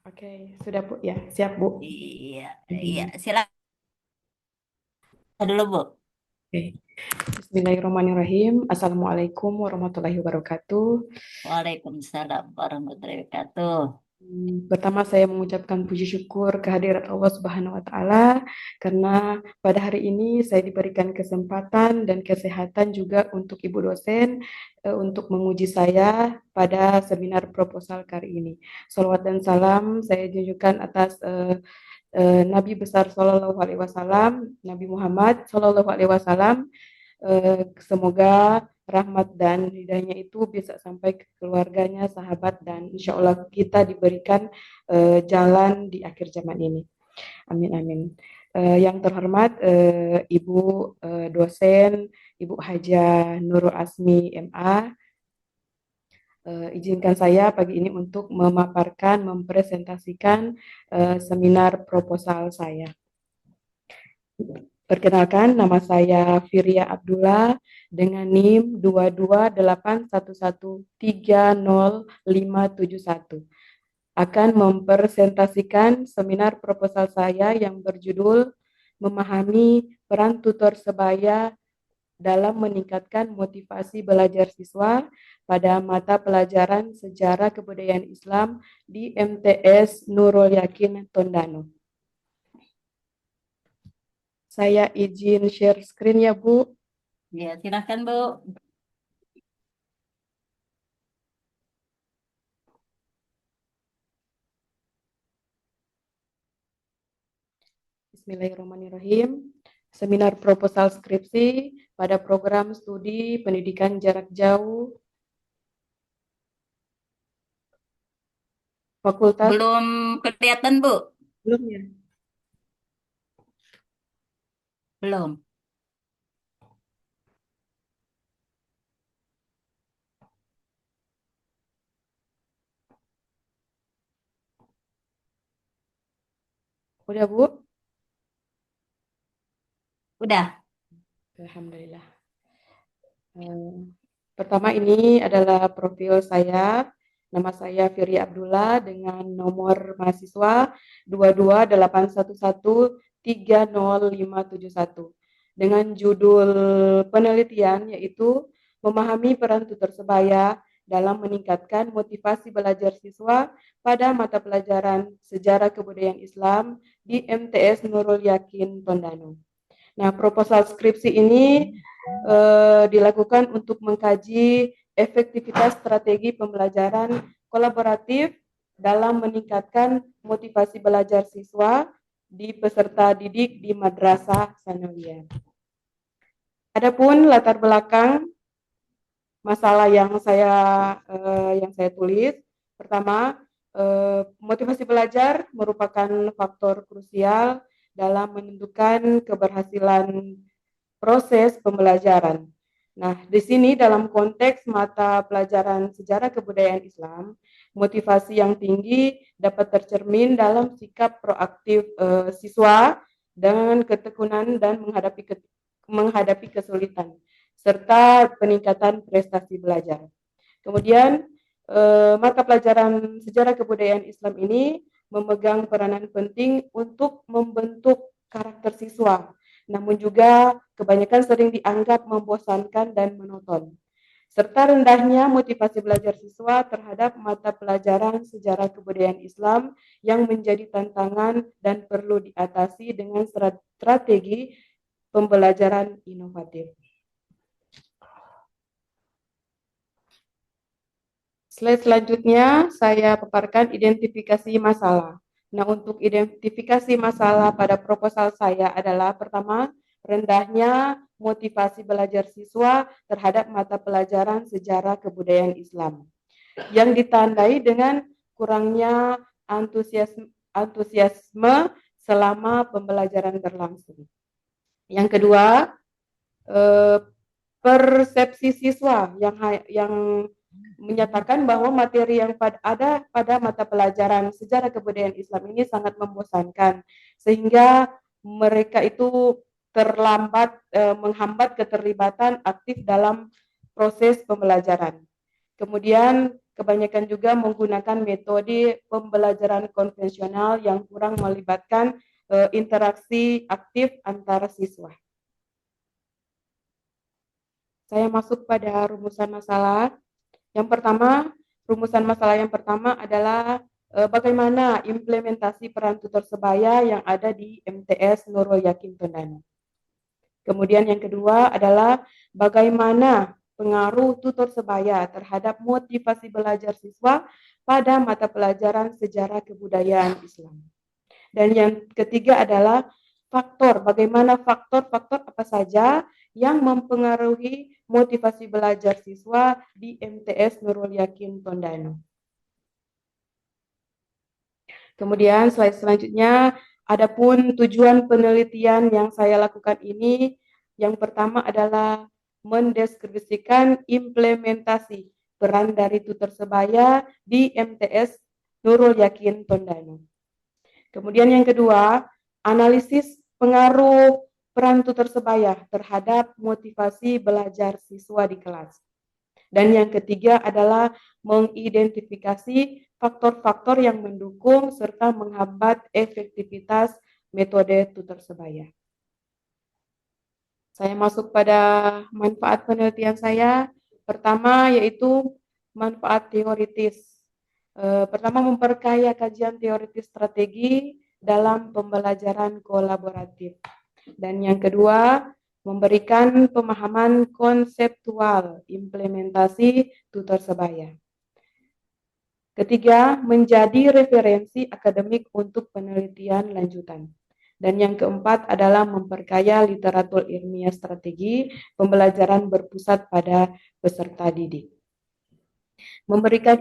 Oke, sudah Bu. Ya, siap Bu. Iya, iya, Hmm, silakan dulu, Bu. Oke. Bismillahirrahmanirrahim. Assalamualaikum warahmatullahi wabarakatuh. Waalaikumsalam warahmatullahi wabarakatuh. Pertama saya mengucapkan puji syukur kehadirat Allah Subhanahu wa taala karena pada hari ini saya diberikan kesempatan dan kesehatan juga untuk Ibu dosen untuk menguji saya pada seminar proposal kali ini. Salawat dan salam saya junjukkan atas Nabi besar Shallallahu Alaihi Wasallam, Nabi Muhammad Shallallahu Alaihi Wasallam. Semoga rahmat dan hidayahnya itu bisa sampai ke keluarganya, sahabat, dan insya Allah kita diberikan jalan di akhir zaman ini. Amin amin. Yang terhormat Ibu dosen, Ibu Haja Nurul Asmi MA, izinkan saya pagi ini untuk memaparkan, mempresentasikan seminar proposal saya. Perkenalkan, nama saya Firia Abdullah dengan NIM 22811300571. Akan mempresentasikan seminar proposal saya yang berjudul Memahami Peran Tutor Sebaya dalam Meningkatkan Motivasi Belajar Siswa pada Mata Pelajaran Sejarah Kebudayaan Islam di MTS Nurul Yakin Tondano. Saya izin share screen ya, Bu. Ya, silakan, Bu. Bismillahirrahmanirrahim. Seminar proposal skripsi pada program studi pendidikan jarak jauh Fakultas Belum kelihatan, Bu? belum ya? Belum. Udah, Bu? Udah. Alhamdulillah. Eh, Pertama ini adalah profil saya. Nama saya Firi Abdullah dengan nomor mahasiswa 22811300571 dengan judul penelitian yaitu memahami peran tutor sebaya dalam meningkatkan motivasi belajar siswa pada mata pelajaran Sejarah Kebudayaan Islam di MTS Nurul Yakin Tondano. Nah, proposal skripsi ini dilakukan untuk mengkaji efektivitas strategi pembelajaran kolaboratif dalam meningkatkan motivasi belajar siswa di peserta didik di Madrasah Sanawiyah. Adapun latar belakang masalah yang saya tulis, pertama, motivasi belajar merupakan faktor krusial dalam menentukan keberhasilan proses pembelajaran. Nah, di sini dalam konteks mata pelajaran sejarah kebudayaan Islam, motivasi yang tinggi dapat tercermin dalam sikap proaktif siswa dengan ketekunan dan menghadapi kesulitan serta peningkatan prestasi belajar. Kemudian mata pelajaran sejarah kebudayaan Islam ini memegang peranan penting untuk membentuk karakter siswa, namun juga kebanyakan sering dianggap membosankan dan monoton. Serta rendahnya motivasi belajar siswa terhadap mata pelajaran sejarah kebudayaan Islam yang menjadi tantangan dan perlu diatasi dengan strategi pembelajaran inovatif. Slide selanjutnya saya paparkan identifikasi masalah. Nah, untuk identifikasi masalah pada proposal saya adalah pertama, rendahnya motivasi belajar siswa terhadap mata pelajaran sejarah kebudayaan Islam yang ditandai dengan kurangnya antusiasme selama pembelajaran berlangsung. Yang kedua, eh, persepsi siswa yang menyatakan bahwa materi yang ada pada mata pelajaran sejarah kebudayaan Islam ini sangat membosankan sehingga mereka itu menghambat keterlibatan aktif dalam proses pembelajaran. Kemudian kebanyakan juga menggunakan metode pembelajaran konvensional yang kurang melibatkan interaksi aktif antara siswa. Saya masuk pada rumusan masalah. Yang pertama, rumusan masalah yang pertama adalah bagaimana implementasi peran tutor sebaya yang ada di MTS Nurul Yakin Tondano. Kemudian yang kedua adalah bagaimana pengaruh tutor sebaya terhadap motivasi belajar siswa pada mata pelajaran sejarah kebudayaan Islam. Dan yang ketiga adalah bagaimana faktor-faktor apa saja yang mempengaruhi motivasi belajar siswa di MTS Nurul Yakin Tondano. Kemudian slide selanjutnya, adapun tujuan penelitian yang saya lakukan ini, yang pertama adalah mendeskripsikan implementasi peran dari tutor sebaya di MTS Nurul Yakin Tondano. Kemudian yang kedua, analisis pengaruh peran tutor sebaya terhadap motivasi belajar siswa di kelas. Dan yang ketiga adalah mengidentifikasi faktor-faktor yang mendukung serta menghambat efektivitas metode tutor sebaya. Saya masuk pada manfaat penelitian saya. Pertama yaitu manfaat teoritis. Pertama, memperkaya kajian teoritis strategi dalam pembelajaran kolaboratif. Dan yang kedua, memberikan pemahaman konseptual implementasi tutor sebaya. Ketiga, menjadi referensi akademik untuk penelitian lanjutan. Dan yang keempat adalah memperkaya literatur ilmiah strategi pembelajaran berpusat pada peserta didik. Memberikan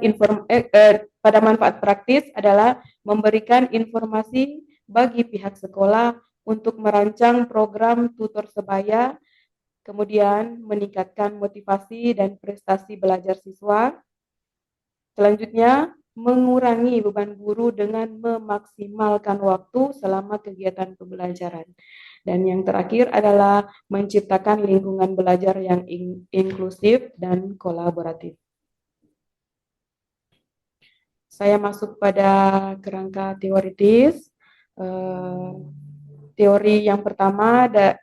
pada manfaat praktis adalah memberikan informasi bagi pihak sekolah untuk merancang program tutor sebaya, kemudian meningkatkan motivasi dan prestasi belajar siswa. Selanjutnya, mengurangi beban guru dengan memaksimalkan waktu selama kegiatan pembelajaran. Dan yang terakhir adalah menciptakan lingkungan belajar yang inklusif dan kolaboratif. Saya masuk pada kerangka teoritis. Teori yang pertama ada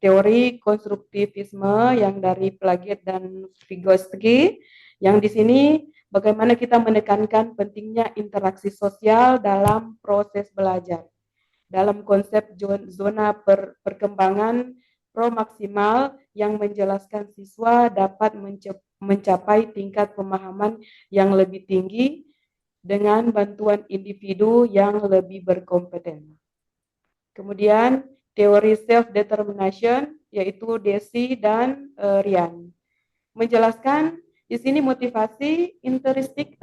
teori konstruktivisme yang dari Piaget dan Vygotsky. Yang di sini bagaimana kita menekankan pentingnya interaksi sosial dalam proses belajar. Dalam konsep zona perkembangan pro-maksimal yang menjelaskan siswa dapat mencapai tingkat pemahaman yang lebih tinggi dengan bantuan individu yang lebih berkompeten. Kemudian teori self-determination yaitu Deci dan Ryan. Menjelaskan di sini motivasi intrinsik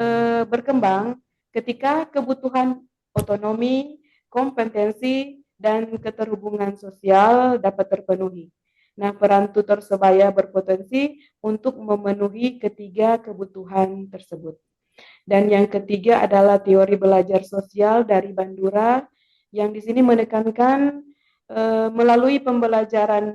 berkembang ketika kebutuhan otonomi, kompetensi, dan keterhubungan sosial dapat terpenuhi. Nah, peran tutor sebaya berpotensi untuk memenuhi ketiga kebutuhan tersebut. Dan yang ketiga adalah teori belajar sosial dari Bandura, yang di sini menekankan melalui pembelajaran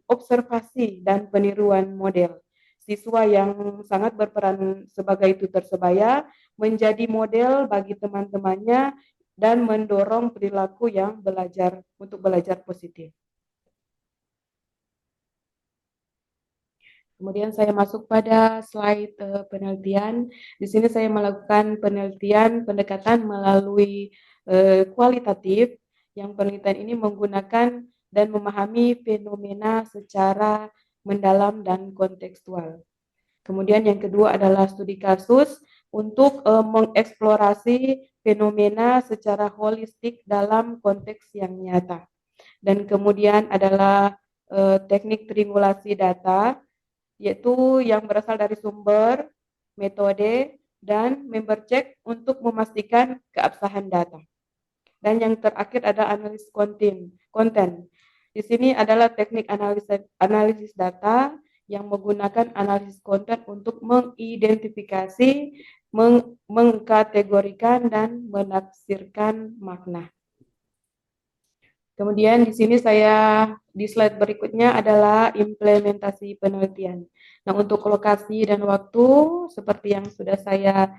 observasi dan peniruan model. Siswa yang sangat berperan sebagai tutor sebaya menjadi model bagi teman-temannya dan mendorong perilaku yang belajar positif. Kemudian saya masuk pada slide penelitian. Di sini saya melakukan penelitian pendekatan melalui kualitatif. Yang penelitian ini menggunakan dan memahami fenomena secara mendalam dan kontekstual. Kemudian yang kedua adalah studi kasus untuk mengeksplorasi fenomena secara holistik dalam konteks yang nyata. Dan kemudian adalah teknik triangulasi data, yaitu yang berasal dari sumber, metode, dan member check untuk memastikan keabsahan data. Dan yang terakhir ada analisis konten. Di sini adalah teknik analisis data yang menggunakan analisis konten untuk mengidentifikasi, mengkategorikan, dan menafsirkan makna. Kemudian di sini di slide berikutnya adalah implementasi penelitian. Nah, untuk lokasi dan waktu seperti yang sudah saya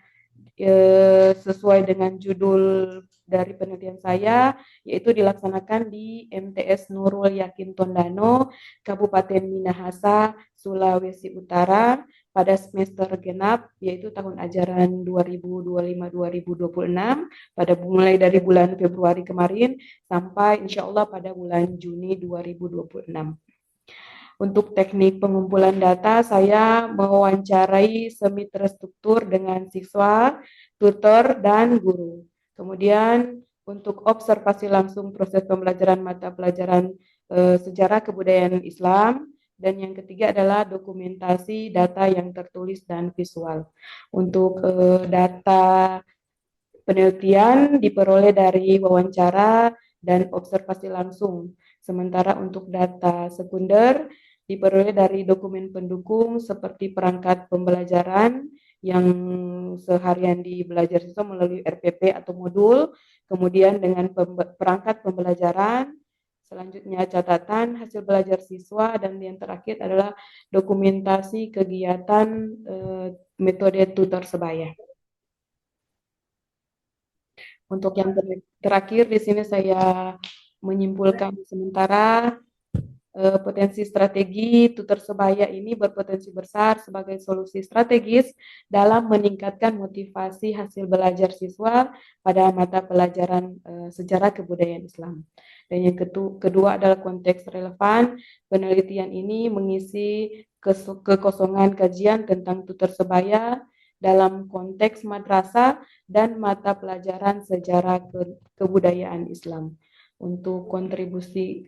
sesuai dengan judul dari penelitian saya, yaitu dilaksanakan di MTS Nurul Yakin Tondano, Kabupaten Minahasa, Sulawesi Utara, pada semester genap, yaitu tahun ajaran 2025-2026, pada mulai dari bulan Februari kemarin sampai insya Allah pada bulan Juni 2026. Untuk teknik pengumpulan data, saya mewawancarai semi terstruktur dengan siswa, tutor, dan guru. Kemudian untuk observasi langsung proses pembelajaran mata pelajaran sejarah kebudayaan Islam, dan yang ketiga adalah dokumentasi data yang tertulis dan visual. Untuk data penelitian diperoleh dari wawancara dan observasi langsung. Sementara untuk data sekunder diperoleh dari dokumen pendukung seperti perangkat pembelajaran yang seharian di belajar siswa melalui RPP atau modul, kemudian dengan perangkat pembelajaran, selanjutnya catatan hasil belajar siswa, dan yang terakhir adalah dokumentasi kegiatan metode tutor sebaya. Untuk yang terakhir di sini saya menyimpulkan sementara potensi strategi tutor sebaya ini berpotensi besar sebagai solusi strategis dalam meningkatkan motivasi hasil belajar siswa pada mata pelajaran sejarah kebudayaan Islam. Dan yang kedua adalah konteks relevan. Penelitian ini mengisi kekosongan kajian tentang tutor sebaya dalam konteks madrasah dan mata pelajaran sejarah kebudayaan Islam. Untuk kontribusi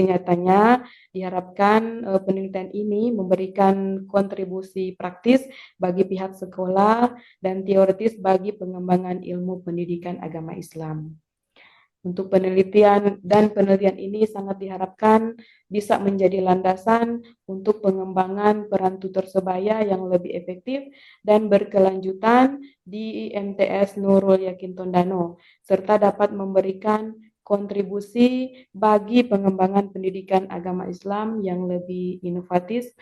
nyatanya diharapkan penelitian ini memberikan kontribusi praktis bagi pihak sekolah dan teoritis bagi pengembangan ilmu pendidikan agama Islam. Untuk penelitian ini sangat diharapkan bisa menjadi landasan untuk pengembangan peran tutor sebaya yang lebih efektif dan berkelanjutan di MTS Nurul Yakin Tondano, serta dapat memberikan kontribusi bagi pengembangan pendidikan agama Islam yang lebih inovatif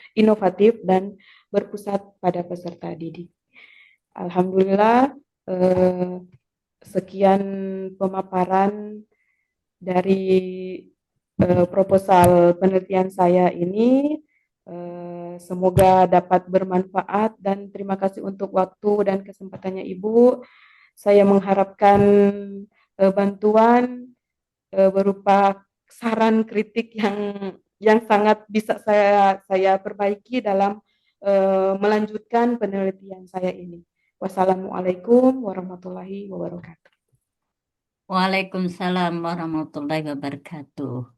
dan berpusat pada peserta didik. Alhamdulillah, sekian pemaparan dari proposal penelitian saya ini. Semoga dapat bermanfaat dan terima kasih untuk waktu dan kesempatannya Ibu. Saya mengharapkan bantuan berupa saran kritik yang sangat bisa saya perbaiki dalam melanjutkan penelitian saya ini. Wassalamualaikum warahmatullahi wabarakatuh. Waalaikumsalam warahmatullahi wabarakatuh.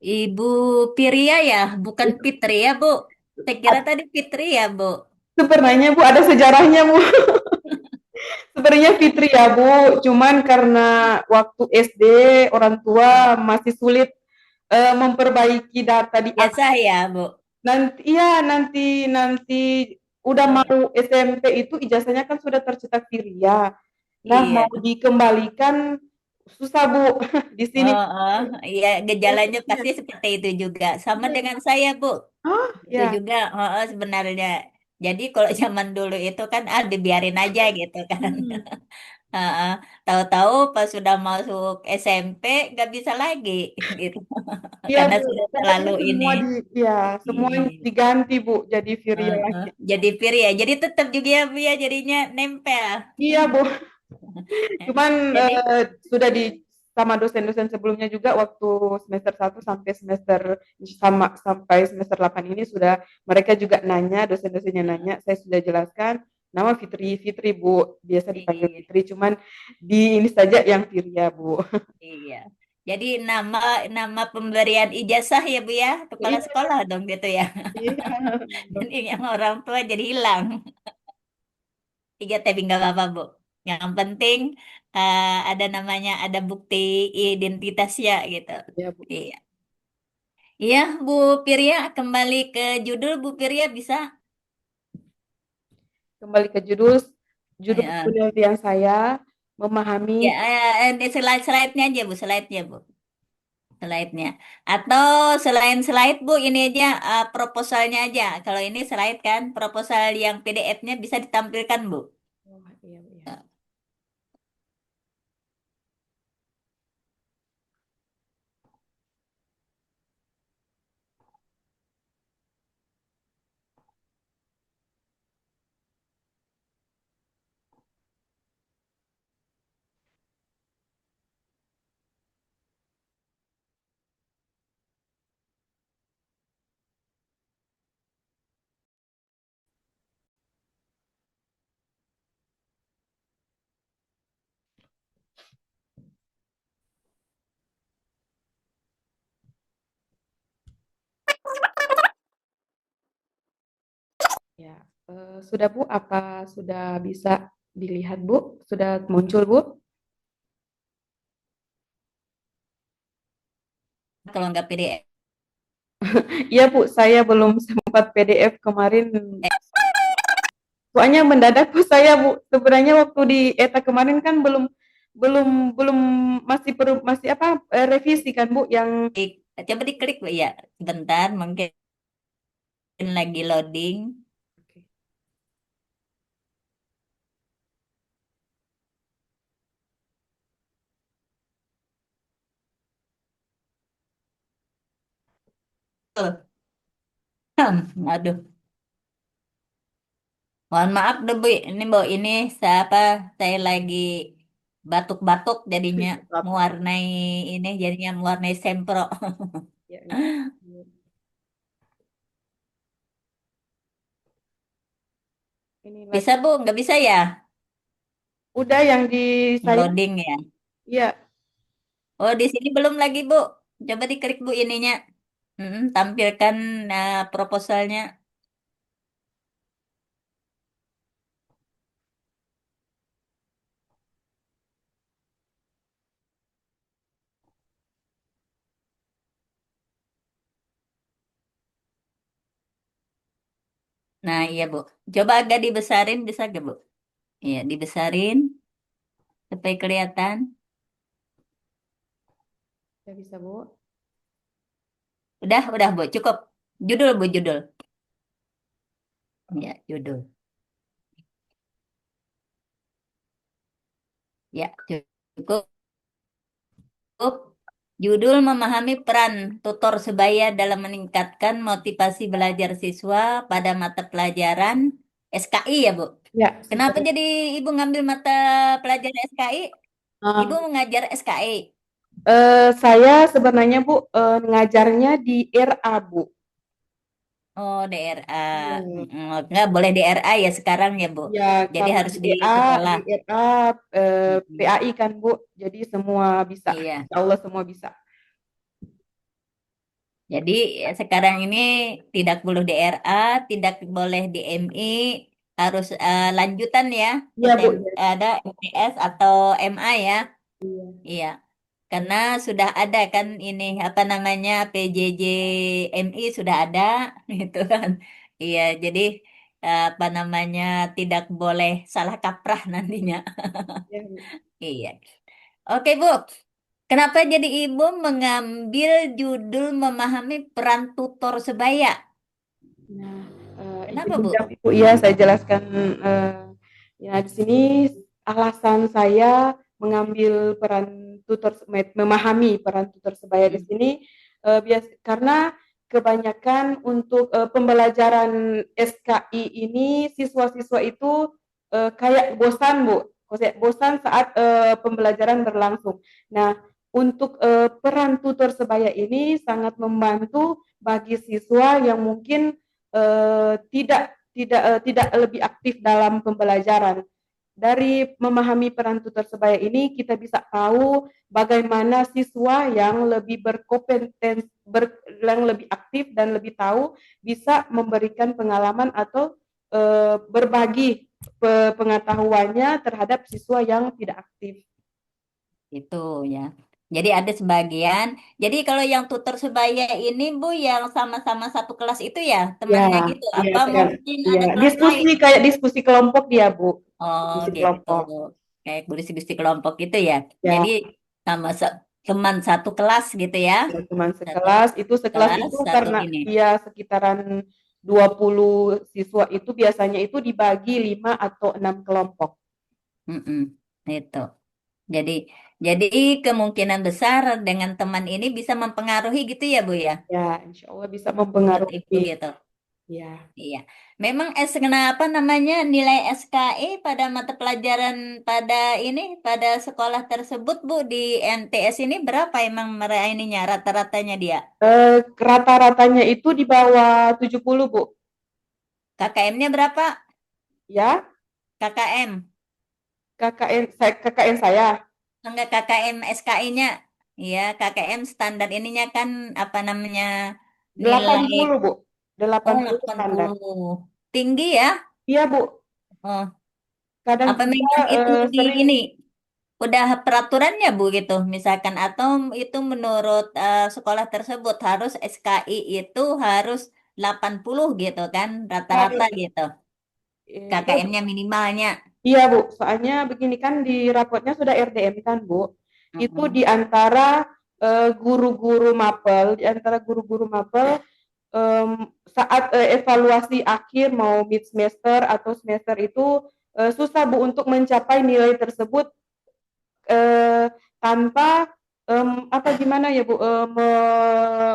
Ibu Piria ya, bukan Fitri ya, Bu. Saya kira tadi Fitri ya, Bu. Sebenarnya Bu ada sejarahnya Bu. Sebenarnya Fitri ya Bu, cuman karena waktu SD orang tua masih sulit memperbaiki data di Ya saya, Bu. nanti ya nanti udah Oh, mau SMP itu ijazahnya kan sudah tercetak Firia. Nah, mau iya. dikembalikan susah Bu di sini. Oh, oh, iya, gejalanya pasti seperti itu juga. Sama dengan saya, Bu. Oh, Itu ya. juga sebenarnya. Jadi kalau zaman dulu itu kan dibiarin aja gitu kan. Hmm. Heeh. Tahu-tahu pas sudah masuk SMP nggak bisa lagi gitu. Iya Karena Bu, sudah terlalu pokoknya ini. semua Iya. diganti Bu jadi Firia Heeh. lagi. Jadi pir ya. Jadi tetap juga ya Bu ya jadinya nempel. Iya Bu, cuman Jadi sudah di sama dosen-dosen sebelumnya juga waktu semester 1 sampai semester 8 ini sudah mereka juga nanya, dosen-dosennya nanya, saya sudah jelaskan nama Fitri, Fitri Bu, biasa dipanggil iya, Fitri, cuman di ini saja yang Firia Bu. iya. Jadi nama nama pemberian ijazah ya Bu ya, kepala Iya, sekolah dong gitu ya. iya. Jadi yang orang tua jadi hilang. Tiga tapi nggak apa-apa Bu. Yang penting ada namanya, ada bukti identitasnya gitu. Iya Bu. Iya. Iya, Bu Pirya, kembali ke judul Bu Pirya bisa. Kembali ke judul Ya, penelitian saya ya memahami slide-slide-nya aja Bu, slide-nya Bu. slide-nya. Atau selain slide Bu, ini aja proposalnya aja. Kalau ini slide kan, proposal yang PDF-nya bisa ditampilkan Bu. Oh, iya, iya. Ya, sudah Bu, apa sudah bisa dilihat Bu? Sudah muncul Bu? Kalau nggak PDF. Iya Bu, saya belum sempat PDF kemarin. Soalnya mendadak Bu saya Bu. Sebenarnya waktu di ETA kemarin kan belum belum belum masih perlu masih apa revisi kan Bu yang Coba diklik Bu ya. Sebentar, mungkin lagi loading. Tuh. Aduh, mohon maaf deh Bu. Ini Bu, ini siapa? Saya lagi batuk-batuk jadinya apa? mewarnai ini jadinya mewarnai sempro. Ya, enggak. Ini lagi Bisa Bu? Nggak bisa ya? udah yang di saya. Loading ya. Iya, Oh, di sini belum lagi Bu. Coba diklik Bu ininya. Tampilkan proposalnya. Nah, iya Bu. Coba agak dibesarin, bisa gak Bu? Iya, dibesarin supaya kelihatan. ya bisa Bu. Udah Bu, cukup. Judul Bu, judul. Ya, judul. Ya, cukup. Judul memahami peran tutor sebaya dalam meningkatkan motivasi belajar siswa pada mata pelajaran SKI ya Bu. Ya, Kenapa sudah. jadi Ibu ngambil mata pelajaran SKI? Ibu Ah, mengajar SKI. saya sebenarnya Bu ngajarnya di RA Bu. Oh, DRA. Iya. Nggak boleh DRA ya sekarang ya, Bu. Ya, Jadi karena harus di sekolah. Di RA, Mm-mm. PAI kan Bu, jadi semua bisa. Iya. Insya Allah semua bisa. Jadi sekarang ini tidak boleh DRA, tidak boleh DMI, harus lanjutan ya. Iya Bu. Ada MTS atau MA ya. Iya. Iya. Karena sudah ada kan ini apa namanya PJJ MI sudah ada gitu kan. Iya, jadi apa namanya tidak boleh salah kaprah nantinya. Iya, Bu. Iya. Oke, Bu. Kenapa jadi Ibu mengambil judul memahami peran tutor sebaya? Nah, Kenapa, izin Bu? jawab Ibu, iya saya jelaskan. Ya di sini alasan saya mengambil peran tutor, memahami peran tutor sebaya di Hmm. sini karena kebanyakan untuk pembelajaran SKI ini siswa-siswa itu kayak bosan Bu, kayak bosan saat pembelajaran berlangsung. Nah, untuk peran tutor sebaya ini sangat membantu bagi siswa yang mungkin tidak lebih aktif dalam pembelajaran. Dari memahami peran tutor sebaya ini kita bisa tahu bagaimana siswa yang lebih berkompeten, yang lebih aktif dan lebih tahu bisa memberikan pengalaman atau berbagi pengetahuannya terhadap siswa yang tidak aktif. Itu ya. Jadi ada sebagian. Jadi kalau yang tutor sebaya ini, Bu, yang sama-sama satu kelas itu ya, Ya, temannya gitu. iya, Apa mungkin iya. ada kelas Diskusi lain? kayak diskusi kelompok dia, Bu. Oh Diskusi gitu, kelompok. kayak gusi-gusi kelompok gitu ya. Jadi Ya, sama Cuman satu kelas gitu ya. Ya, cuman Satu sekelas, itu sekelas kelas, itu satu karena ini. dia sekitaran 20 siswa itu biasanya itu dibagi 5 atau 6 kelompok. Mm-mm, itu. Jadi, jadi kemungkinan besar dengan teman ini bisa mempengaruhi gitu ya, Bu ya, Ya, insya Allah bisa menurut Ibu mempengaruhi. gitu. Ya. Iya. Memang kenapa namanya nilai SKI pada mata pelajaran pada ini pada sekolah tersebut, Bu, di MTS ini berapa emang mereka ininya rata-ratanya dia? Rata-ratanya itu di bawah 70 Bu. KKM-nya berapa? Ya, KKM. KKN saya Enggak KKM SKI-nya. Iya, KKM standar ininya kan apa namanya delapan nilai puluh Bu. oh 80 delapan standar. puluh Tinggi ya? Iya, Bu. Oh, Kadang apa juga memang itu di sering ini udah peraturannya Bu gitu misalkan atau itu menurut sekolah tersebut harus SKI itu harus 80 gitu kan rata-rata harus gitu. iya, Bu. KKM-nya minimalnya. Iya, Bu. Soalnya begini kan di rapotnya sudah RDM kan, Bu. Itu Mm-mm. di antara guru-guru mapel, di antara guru-guru mapel saat evaluasi akhir mau mid semester atau semester itu susah Bu untuk mencapai nilai tersebut eh, tanpa apa gimana ya Bu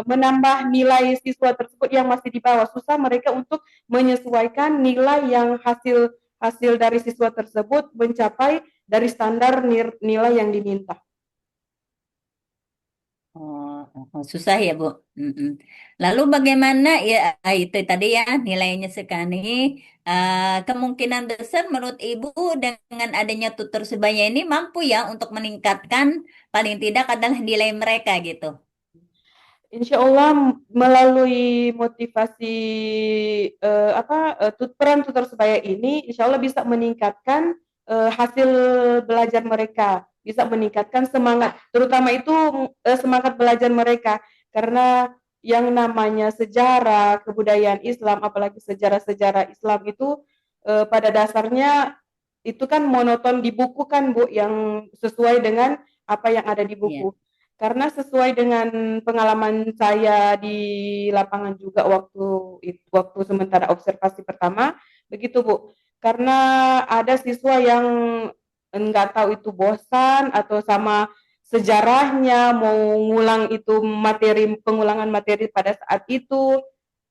menambah nilai siswa tersebut yang masih di bawah susah mereka untuk menyesuaikan nilai yang hasil hasil dari siswa tersebut mencapai dari standar nilai yang diminta. Oh, susah ya, Bu. Mm-mm. Lalu bagaimana ya itu tadi ya nilainya sekali kemungkinan besar menurut Ibu dengan adanya tutor sebaya ini mampu ya untuk meningkatkan paling tidak adalah nilai mereka gitu. Insya Allah melalui motivasi peran tutor sebaya ini, Insya Allah bisa meningkatkan hasil belajar mereka, bisa meningkatkan semangat, terutama itu semangat belajar mereka, karena yang namanya sejarah kebudayaan Islam, apalagi sejarah-sejarah Islam itu pada dasarnya itu kan monoton di buku kan Bu, yang sesuai dengan apa yang ada di Ya. buku. Karena sesuai dengan pengalaman saya di lapangan juga waktu sementara observasi pertama, begitu Bu. Karena ada siswa yang enggak tahu itu bosan atau sama sejarahnya mau ngulang itu pengulangan materi pada saat itu.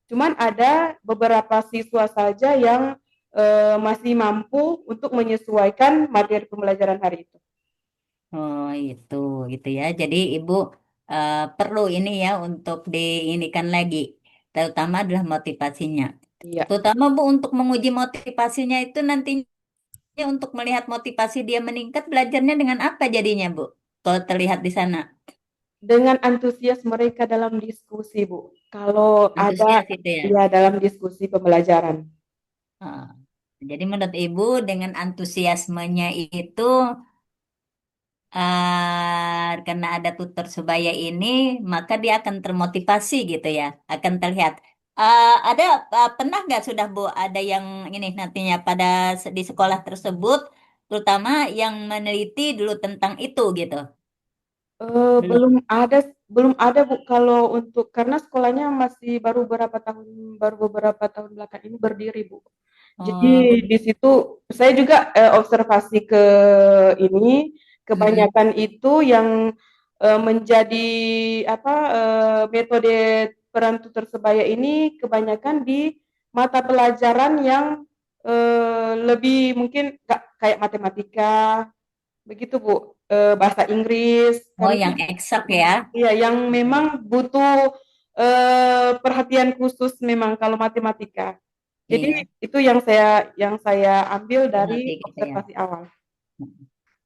Cuman ada beberapa siswa saja yang masih mampu untuk menyesuaikan materi pembelajaran hari itu. Oh, itu gitu ya. Jadi Ibu perlu ini ya untuk diinikan lagi, terutama adalah motivasinya. Iya. Terutama Bu untuk menguji motivasinya itu nantinya untuk melihat motivasi dia meningkat belajarnya dengan apa jadinya, Bu? Kalau terlihat di sana, Dengan antusias mereka dalam diskusi, Bu. Kalau ada antusias itu ya. ya dalam diskusi pembelajaran. Ah. Jadi menurut Ibu dengan antusiasmenya itu karena ada tutor sebaya ini, maka dia akan termotivasi gitu ya, akan terlihat. Ada pernah nggak sudah Bu ada yang ini nantinya pada di sekolah tersebut, terutama yang meneliti dulu tentang itu gitu. Belum. Belum ada Bu kalau untuk karena sekolahnya masih baru beberapa tahun belakang ini berdiri Bu. Jadi Oh, di situ saya juga observasi ke ini mm-mm. kebanyakan itu yang menjadi metode peran tutor sebaya ini kebanyakan di mata pelajaran yang lebih mungkin kayak matematika begitu Bu, bahasa Inggris Oh, karena yang eksak ya. iya yang Mm. memang butuh perhatian khusus memang kalau matematika. Jadi Iya, itu yang saya ambil berarti dari gitu ya. observasi awal.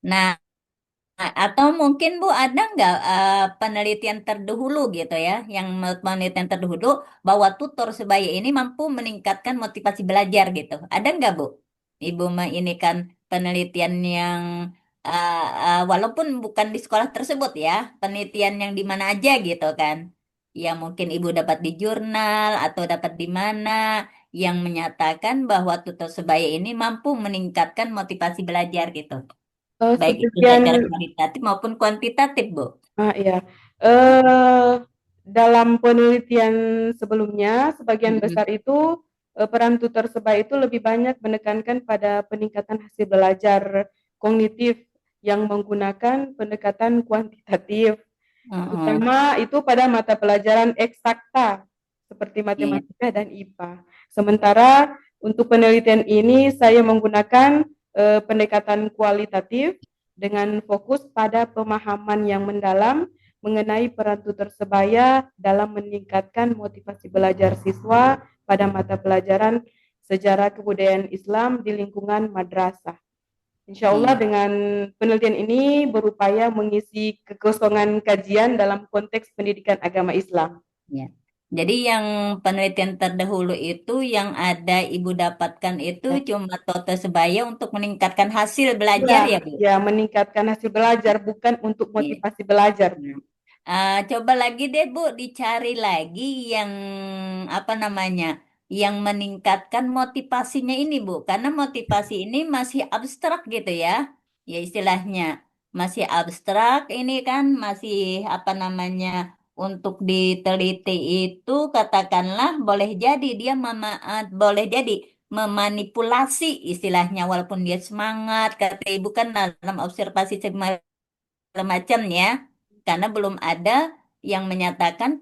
Nah, atau mungkin Bu ada nggak penelitian terdahulu gitu ya, yang menurut penelitian terdahulu bahwa tutor sebaya ini mampu meningkatkan motivasi belajar gitu. Ada nggak Bu? Ibu kan penelitian yang walaupun bukan di sekolah tersebut ya, penelitian yang di mana aja gitu kan, yang mungkin Ibu dapat di jurnal atau dapat di mana yang menyatakan bahwa tutor sebaya ini mampu meningkatkan motivasi belajar gitu. baik itu Sebagian secara kualitatif maupun kuantitatif, Bu. iya. Eh, dalam penelitian sebelumnya, sebagian Mm-mm. besar itu peran tutor sebaya itu lebih banyak menekankan pada peningkatan hasil belajar kognitif yang menggunakan pendekatan kuantitatif, Mm-mm. terutama itu pada mata pelajaran eksakta seperti Iya. matematika dan IPA. Sementara untuk penelitian ini saya menggunakan pendekatan kualitatif dengan fokus pada pemahaman yang mendalam mengenai peran tutor sebaya dalam meningkatkan motivasi belajar siswa pada mata pelajaran sejarah kebudayaan Islam di lingkungan madrasah. Insya Allah Iya. dengan penelitian ini berupaya mengisi kekosongan kajian dalam konteks pendidikan agama Islam. Ya. Jadi yang penelitian terdahulu itu yang ada Ibu dapatkan itu Ya, cuma Toto Sebaya untuk meningkatkan hasil ya, belajar ya, Bu? ya meningkatkan hasil belajar bukan untuk Iya. motivasi belajar. Nah, coba lagi deh, Bu, dicari lagi yang apa namanya, yang meningkatkan motivasinya ini, Bu. Karena motivasi ini masih abstrak gitu ya, ya istilahnya masih abstrak ini kan masih apa namanya untuk diteliti itu katakanlah boleh jadi dia boleh jadi memanipulasi istilahnya walaupun dia semangat kata Ibu kan dalam observasi segala macamnya karena belum ada yang menyatakan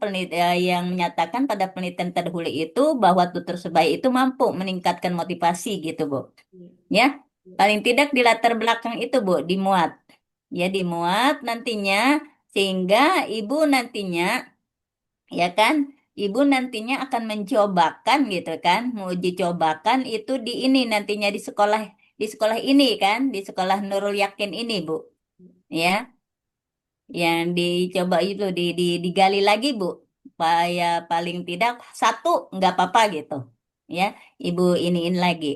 pada penelitian terdahulu itu bahwa tutur sebaya itu mampu meningkatkan motivasi gitu, Bu. Ya, paling tidak di latar belakang itu, Bu, dimuat. Ya, dimuat nantinya sehingga ibu nantinya ya kan, ibu nantinya akan mencobakan gitu kan, menguji cobakan itu di ini nantinya di sekolah ini kan, di sekolah Nurul Yakin ini, Bu. Ya, yang dicoba itu digali lagi Bu supaya paling tidak satu nggak apa-apa gitu ya ibu iniin lagi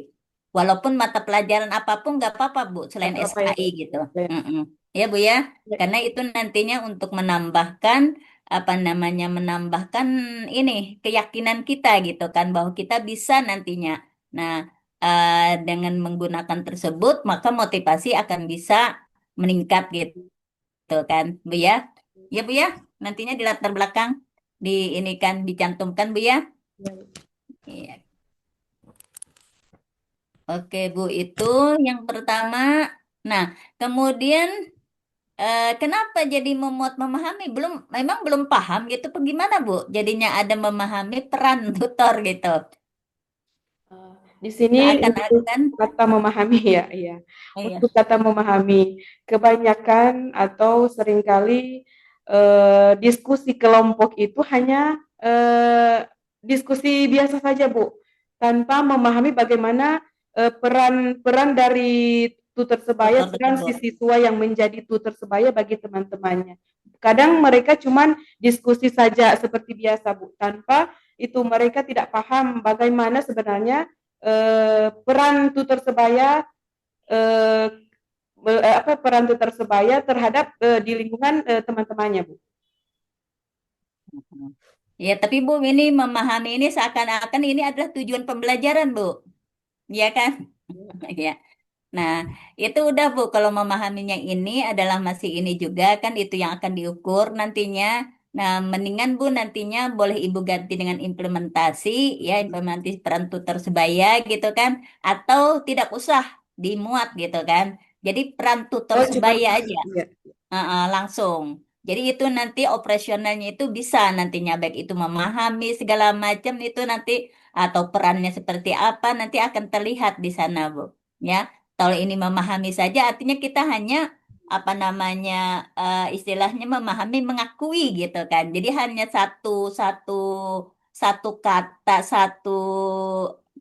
walaupun mata pelajaran apapun nggak apa-apa Bu Gak selain apa-apa ya, SKI Bu. gitu. Ya, Mm-mm. Ya Bu ya ya, karena itu nantinya untuk menambahkan apa namanya menambahkan ini keyakinan kita gitu kan bahwa kita bisa nantinya nah dengan menggunakan tersebut maka motivasi akan bisa meningkat gitu kan Bu ya. Ya Bu ya, nantinya di latar belakang di ini kan dicantumkan Bu ya. ya. Iya. Oke Bu, itu yang pertama. Nah, kemudian kenapa jadi memuat memahami? Memang belum paham gitu. Bagaimana Bu? Jadinya ada memahami peran tutor gitu. Di sini untuk Seakan-akan, kata memahami ya, iya. oh iya, Untuk kata memahami, kebanyakan atau seringkali diskusi kelompok itu hanya diskusi biasa saja, Bu, tanpa memahami bagaimana peran dari tutor sebaya, tutor peran si tersebut. siswa yang menjadi tutor sebaya bagi teman-temannya. Kadang mereka cuman diskusi saja seperti biasa, Bu, tanpa itu mereka tidak paham bagaimana sebenarnya peran tutor sebaya eh, apa peran tutor sebaya terhadap di lingkungan teman-temannya, Bu. Ya, tapi Bu, ini memahami ini seakan-akan ini adalah tujuan pembelajaran, Bu. Iya kan? Ya. Nah, itu udah Bu, kalau memahaminya ini adalah masih ini juga kan itu yang akan diukur nantinya. Nah, mendingan Bu nantinya boleh Ibu ganti dengan implementasi, ya implementasi peran tutor sebaya gitu kan, atau tidak usah dimuat gitu kan. Jadi peran tutor Oh, cuma sebaya aja. ya, Langsung. Jadi itu nanti operasionalnya itu bisa nantinya baik itu memahami segala macam itu nanti atau perannya seperti apa nanti akan terlihat di sana, Bu. Ya, kalau ini memahami saja artinya kita hanya apa namanya istilahnya memahami mengakui gitu kan. Jadi hanya satu satu satu kata satu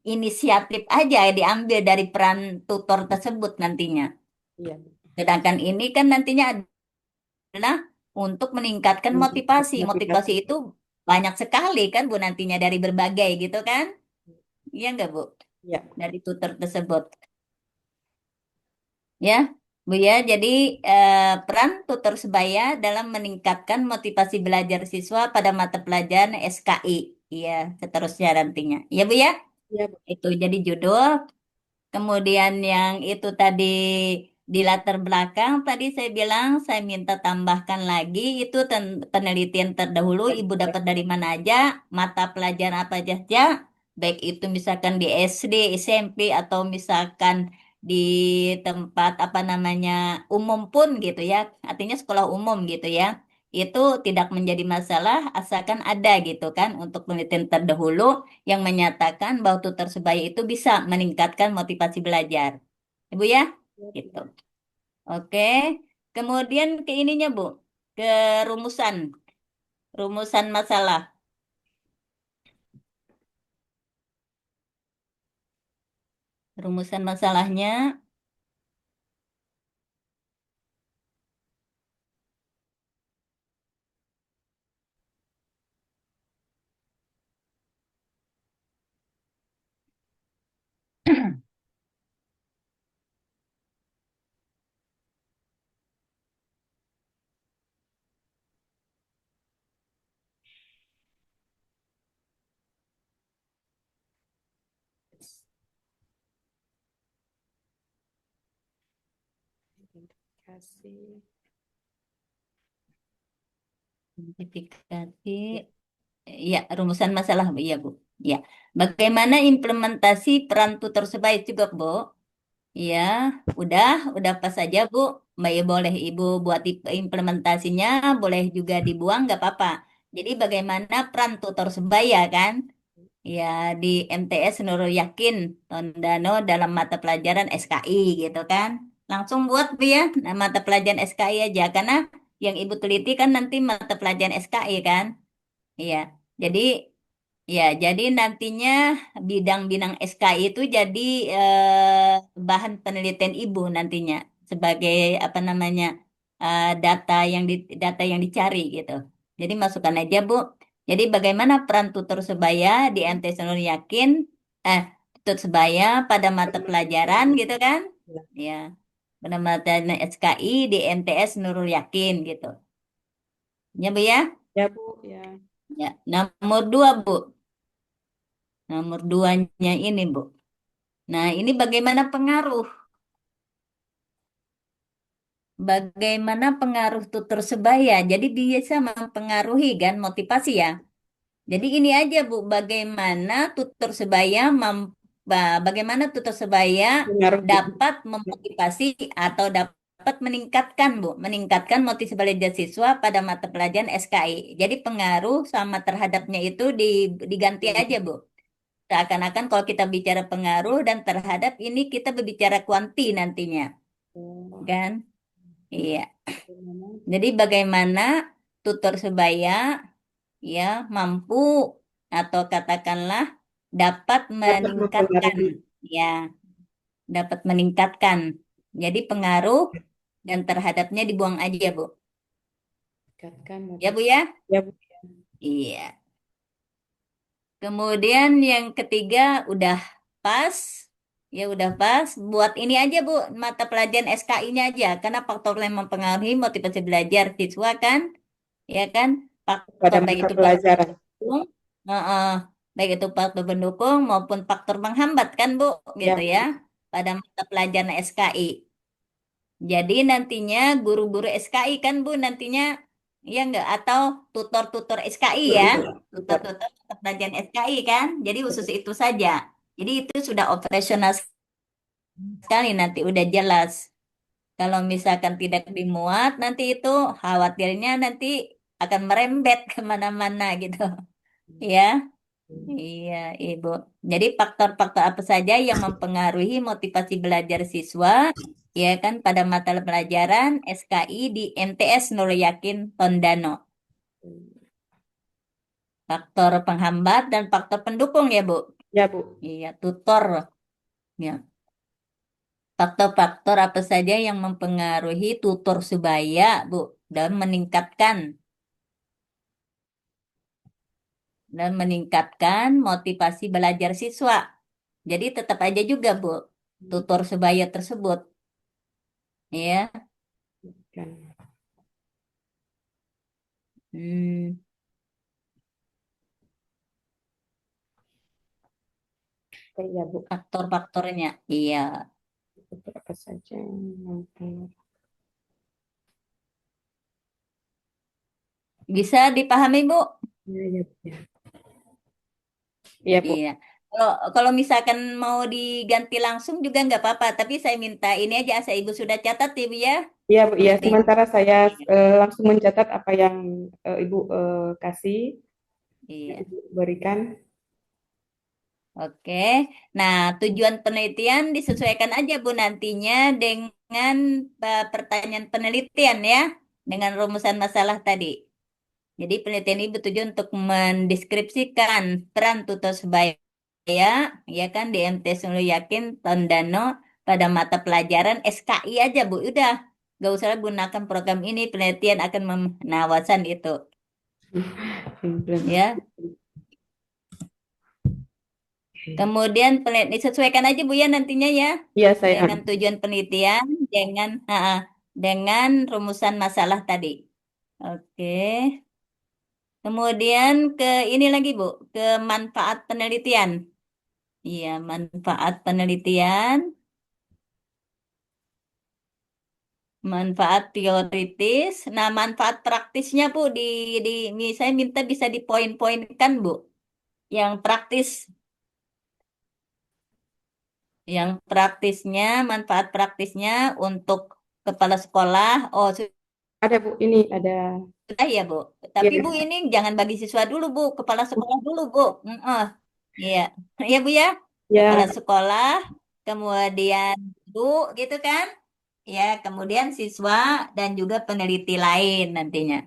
inisiatif aja yang diambil dari peran tutor tersebut nantinya. iya. Sedangkan ini kan nantinya adalah untuk meningkatkan motivasi. Motivasi. Motivasi itu banyak sekali kan Bu nantinya dari berbagai gitu kan? Iya nggak Bu? Ya, Dari tutor tersebut. Ya, Bu ya. Jadi peran tutor sebaya dalam meningkatkan motivasi belajar siswa pada mata pelajaran SKI. Iya, seterusnya nantinya. Iya Bu ya. ya, Bu. Itu jadi judul. Kemudian yang itu tadi di latar belakang tadi saya bilang saya minta tambahkan lagi itu penelitian terdahulu ibu dapat dari mana aja, mata pelajaran apa aja, baik itu misalkan di SD, SMP atau misalkan di tempat apa namanya umum pun gitu ya, artinya sekolah umum gitu ya. Itu tidak menjadi masalah asalkan ada gitu kan untuk penelitian terdahulu yang menyatakan bahwa tutor sebaya itu bisa meningkatkan motivasi belajar. Ibu ya, Siap, gitu. Ibu. Oke, kemudian ke ininya Bu, ke rumusan, rumusan masalah. Rumusan masalahnya, Identifikasi. identifikasi, Ya, ya rumusan masalah, Bu. Iya Bu. Ya, bagaimana implementasi peran tutor sebaya juga Bu? Ya, udah, udah pas saja Bu. Mbak ya boleh Ibu buat implementasinya, boleh juga dibuang, nggak apa-apa. Jadi bagaimana peran tutor sebaya kan? Ya, di MTS Nurul Yakin, Tondano dalam mata pelajaran SKI gitu kan. Langsung buat Bu ya, nah, mata pelajaran SKI aja. Karena yang Ibu teliti kan nanti mata pelajaran SKI kan. Iya, jadi jadi nantinya bidang-bidang SKI itu jadi bahan penelitian Ibu nantinya sebagai apa namanya data yang dicari gitu. Jadi masukkan aja Bu. Jadi bagaimana peran tutor sebaya di MTS Nurul Yakin, eh tutor sebaya pada mata pelajaran gitu kan? ya. Ya, pada mata SKI di MTS Nurul Yakin gitu. Ya Bu ya. Ya, Bu, ya. Ya, nomor dua Bu. Nomor duanya ini, Bu. Nah, ini bagaimana pengaruh? Bagaimana pengaruh tutor sebaya? Jadi bisa mempengaruhi kan motivasi ya. Jadi ini aja, Bu, bagaimana tutor sebaya bagaimana tutor sebaya Pengaruh. dapat memotivasi atau dapat meningkatkan, Bu, meningkatkan motivasi belajar siswa pada mata pelajaran SKI. Jadi pengaruh sama terhadapnya itu diganti aja, Bu. Seakan-akan kalau kita bicara pengaruh dan terhadap ini kita berbicara kuanti nantinya, Oh, kan? Iya. bagaimana Jadi bagaimana tutor sebaya ya mampu atau katakanlah dapat dapat meningkatkan mempengaruhi ya, dapat meningkatkan. Jadi pengaruh dan terhadapnya dibuang aja, Bu. meningkatkan Ya, Bu motivasi. ya? Ya, Bu. Iya. Kemudian yang ketiga udah pas, ya udah pas. Buat ini aja Bu, mata pelajaran SKI-nya aja, karena faktor yang mempengaruhi motivasi belajar siswa kan, ya kan, Pada faktor baik mata itu faktor pelajaran. pendukung, heeh, baik itu faktor pendukung maupun faktor penghambat kan Bu, Ya, gitu ya, Bu. pada mata pelajaran SKI. Jadi nantinya guru-guru SKI kan Bu nantinya ya enggak atau tutor-tutor SKI Tutor, ya, Ibu. Tutor. tutor-tutor pelajaran SKI kan. Jadi khusus itu saja. Jadi itu sudah operasional sekali nanti udah jelas. Kalau misalkan tidak dimuat nanti itu khawatirnya nanti akan merembet kemana-mana gitu. Ya, iya Ibu. Jadi faktor-faktor apa saja yang mempengaruhi motivasi belajar siswa ya kan pada mata pelajaran SKI di MTS Nurul Yakin Tondano. Faktor penghambat dan faktor pendukung ya Bu. Ya, Bu. Iya, tutor ya. Faktor-faktor apa saja yang mempengaruhi tutor sebaya Bu dan meningkatkan motivasi belajar siswa. Jadi tetap aja juga Bu tutor sebaya tersebut ya. Kan. Hmm, Oke, ya, Bu. faktor-faktornya. Iya. Apa saja yang keluar. Bisa dipahami, Bu? Ya, ya, ya. Iya, Bu. Iya. Kalau kalau misalkan mau diganti langsung juga nggak apa-apa, tapi saya minta ini aja, asal Ibu sudah catat ya, Bu ya. Iya, Bu. Iya, Nanti. sementara saya Iya. langsung mencatat apa yang Ibu kasih, yang Iya. Ibu berikan. Oke. Nah, tujuan penelitian disesuaikan aja, Bu, nantinya dengan pertanyaan penelitian ya, dengan rumusan masalah tadi. Jadi penelitian ini bertujuan untuk mendeskripsikan peran tutor sebaya, ya kan, di MT Sulu Yakin Tondano pada mata pelajaran SKI aja, Bu. Udah, nggak usah gunakan program ini, penelitian akan menawasan itu, ya. Kemudian penelitian disesuaikan aja, Bu, ya, nantinya ya, Iya, saya. dengan tujuan penelitian, dengan rumusan masalah tadi. Oke. Kemudian ke ini lagi, Bu, ke manfaat penelitian. Iya, manfaat penelitian, manfaat teoritis. Nah, manfaat praktisnya, Bu, saya minta bisa dipoin-poinkan, Bu. Yang praktis, yang praktisnya, manfaat praktisnya untuk kepala sekolah. Oh, Ada, Bu. Ini ada. sudah ya, Bu. Tapi, Bu, Iya, ini jangan bagi siswa dulu, Bu. Kepala sekolah dulu, Bu. Iya, iya, Bu ya. ya, Kepala sekolah, kemudian guru, gitu kan? Ya, kemudian siswa dan juga peneliti lain nantinya.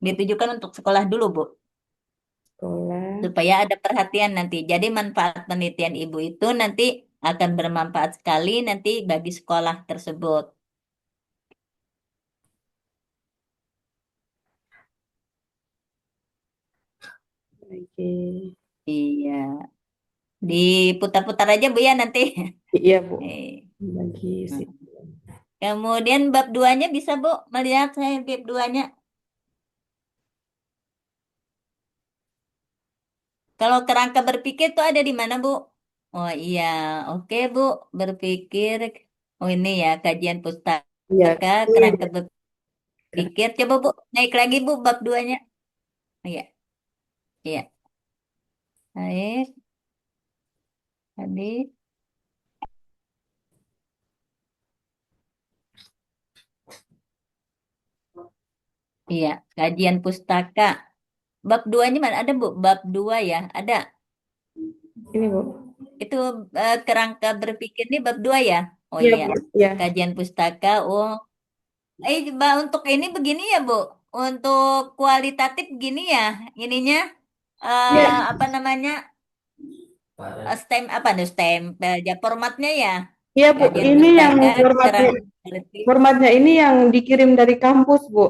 Ditujukan untuk sekolah dulu, Bu, sekolah. supaya ada perhatian nanti. Jadi manfaat penelitian Ibu itu nanti akan bermanfaat sekali nanti bagi sekolah tersebut. Lagi. Iya, diputar-putar aja, Bu ya nanti. Iya, Bu. Eh, Bagi hmm. si. Kemudian bab duanya bisa, Bu, melihat saya bab duanya. Kalau kerangka berpikir tuh ada di mana, Bu? Oh iya, oke, Bu. Berpikir, oh ini ya, kajian Iya, pustaka, ini kerangka dia. berpikir. Coba, Bu, naik lagi, Bu, bab duanya. Iya, iya. Baik, tadi. Iya, kajian pustaka. Bab duanya mana? Ada, Bu, bab dua ya, ada. Ini, Bu. Itu kerangka berpikir ini bab dua ya? Oh Iya, iya, Bu. Iya. kajian pustaka. Oh, untuk ini begini ya, Bu. Untuk kualitatif gini ya, ininya Iya. apa namanya? Stem apa nih stempel ya formatnya ya. Iya, Bu. Kajian Ini yang pustaka formatnya kerangka berpikir. formatnya ini yang dikirim dari kampus, Bu.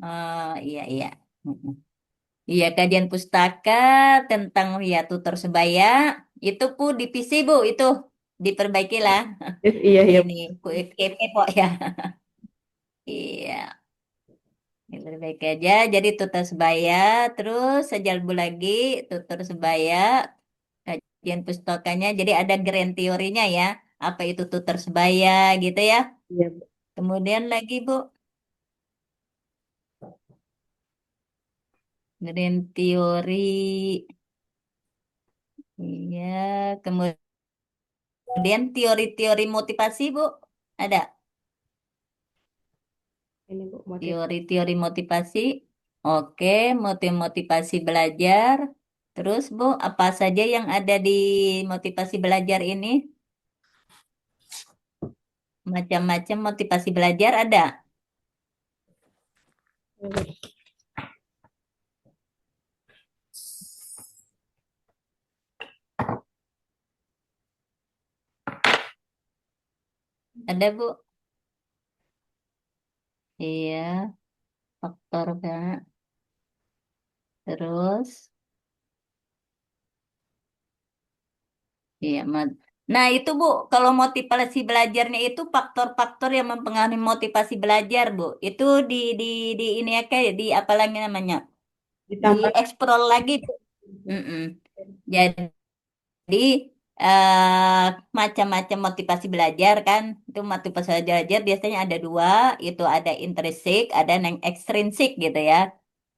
Oh iya iya. Mm-mm. Iya kajian pustaka tentang ya tutor sebaya itu pun divisi, Bu, itu diperbaikilah. Yes, iya, iya. Ini kepo ya. Iya. Lebih baik aja. Jadi tutor sebaya, terus sejalbu lagi tutor sebaya, kajian pustakanya. Jadi ada grand teorinya ya. Apa itu tutor sebaya gitu ya. Iya, Bu. Kemudian lagi, Bu, grand teori. Iya, kemudian teori-teori motivasi, Bu. Ada Ini, Bu, motif. teori-teori motivasi. Oke, motivasi belajar. Terus, Bu, apa saja yang ada di motivasi belajar ini? Macam-macam motivasi belajar ada. Ada, Bu. Iya, faktor Kak. Terus, iya, Nah, itu, Bu, kalau motivasi belajarnya itu faktor-faktor yang mempengaruhi motivasi belajar, Bu. Itu di ini ya, kayak di apa lagi namanya? Di Ditambah. explore lagi, Bu. Mm-mm. Jadi, eh, macam-macam motivasi belajar kan. Itu motivasi belajar biasanya ada dua, itu ada intrinsik, ada yang ekstrinsik gitu ya.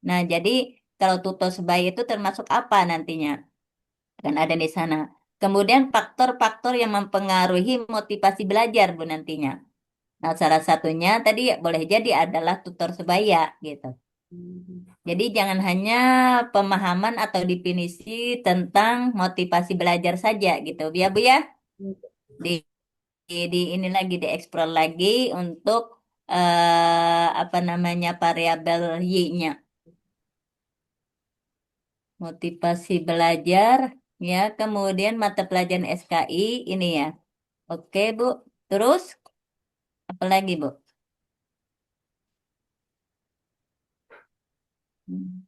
Nah, jadi kalau tutor sebaya itu termasuk apa nantinya? Kan ada di sana. Kemudian faktor-faktor yang mempengaruhi motivasi belajar Bu nantinya. Nah, salah satunya tadi boleh jadi adalah tutor sebaya gitu. Hmm. Jadi jangan hanya pemahaman atau definisi tentang motivasi belajar saja gitu. Ya Bu ya. Di, di ini lagi dieksplor lagi untuk apa namanya variabel Y-nya. Motivasi belajar ya, kemudian mata pelajaran SKI ini ya. Oke, Bu. Terus apa lagi, Bu? Hmm.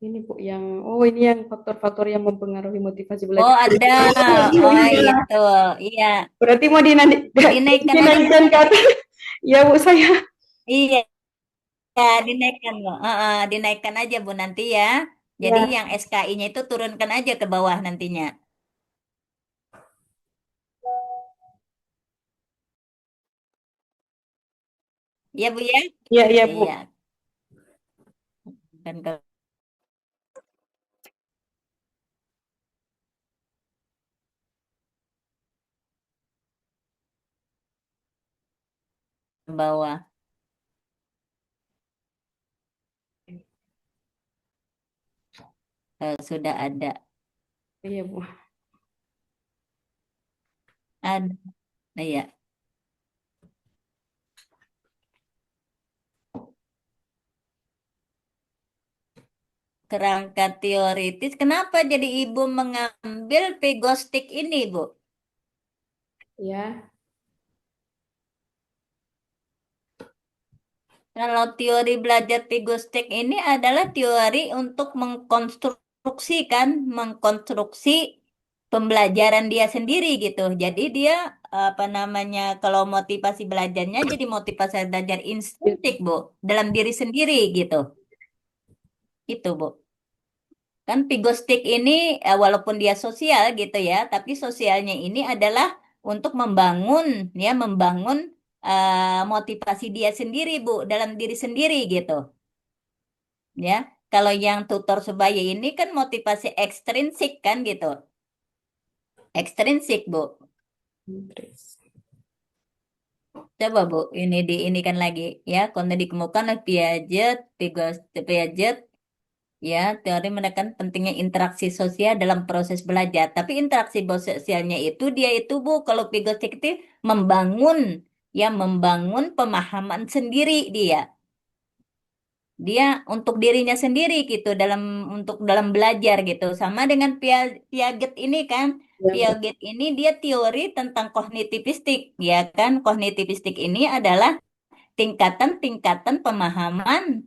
Ini Bu yang, oh ini yang faktor-faktor yang mempengaruhi motivasi Oh, belajar. ada. Oh Oh, iya, itu. Iya, berarti mau dinaikkan aja, Bu. dinaikkan ke atas. Ya Bu, saya. Iya, dinaikkan, Bu. Dinaikkan aja, Bu, nanti ya. Jadi Ya, yang SKI-nya itu turunkan aja ke bawah nantinya. Iya, Bu ya? iya, iya Bu. Iya, kan ke bawah. Sudah ada. Iya Bu. Ada. Iya. Kerangka teoritis. Kenapa jadi Ibu mengambil pigostik ini, Bu? Ya, Kalau teori belajar pigostik ini adalah teori untuk mengkonstruksi pembelajaran dia sendiri gitu. Jadi dia apa namanya, kalau motivasi belajarnya jadi motivasi belajar instinktif, Bu, dalam diri sendiri gitu. Itu, Bu. Kan pigostik ini walaupun dia sosial gitu ya, tapi sosialnya ini adalah untuk membangun motivasi dia sendiri, Bu, dalam diri sendiri gitu. Ya, kalau yang tutor sebaya ini kan motivasi ekstrinsik kan gitu. Ekstrinsik, Bu. terus. Coba Bu, ini kan lagi ya, karena dikemukakan oleh Piaget, Piaget ya, teori menekan pentingnya interaksi sosial dalam proses belajar. Tapi interaksi sosialnya itu dia itu Bu, kalau Piaget itu membangun membangun pemahaman sendiri dia. Dia untuk dirinya sendiri gitu dalam belajar gitu, sama dengan Piaget ini kan. Ya Bu. Piaget ini dia teori tentang kognitivistik ya kan. Kognitivistik ini adalah tingkatan-tingkatan pemahaman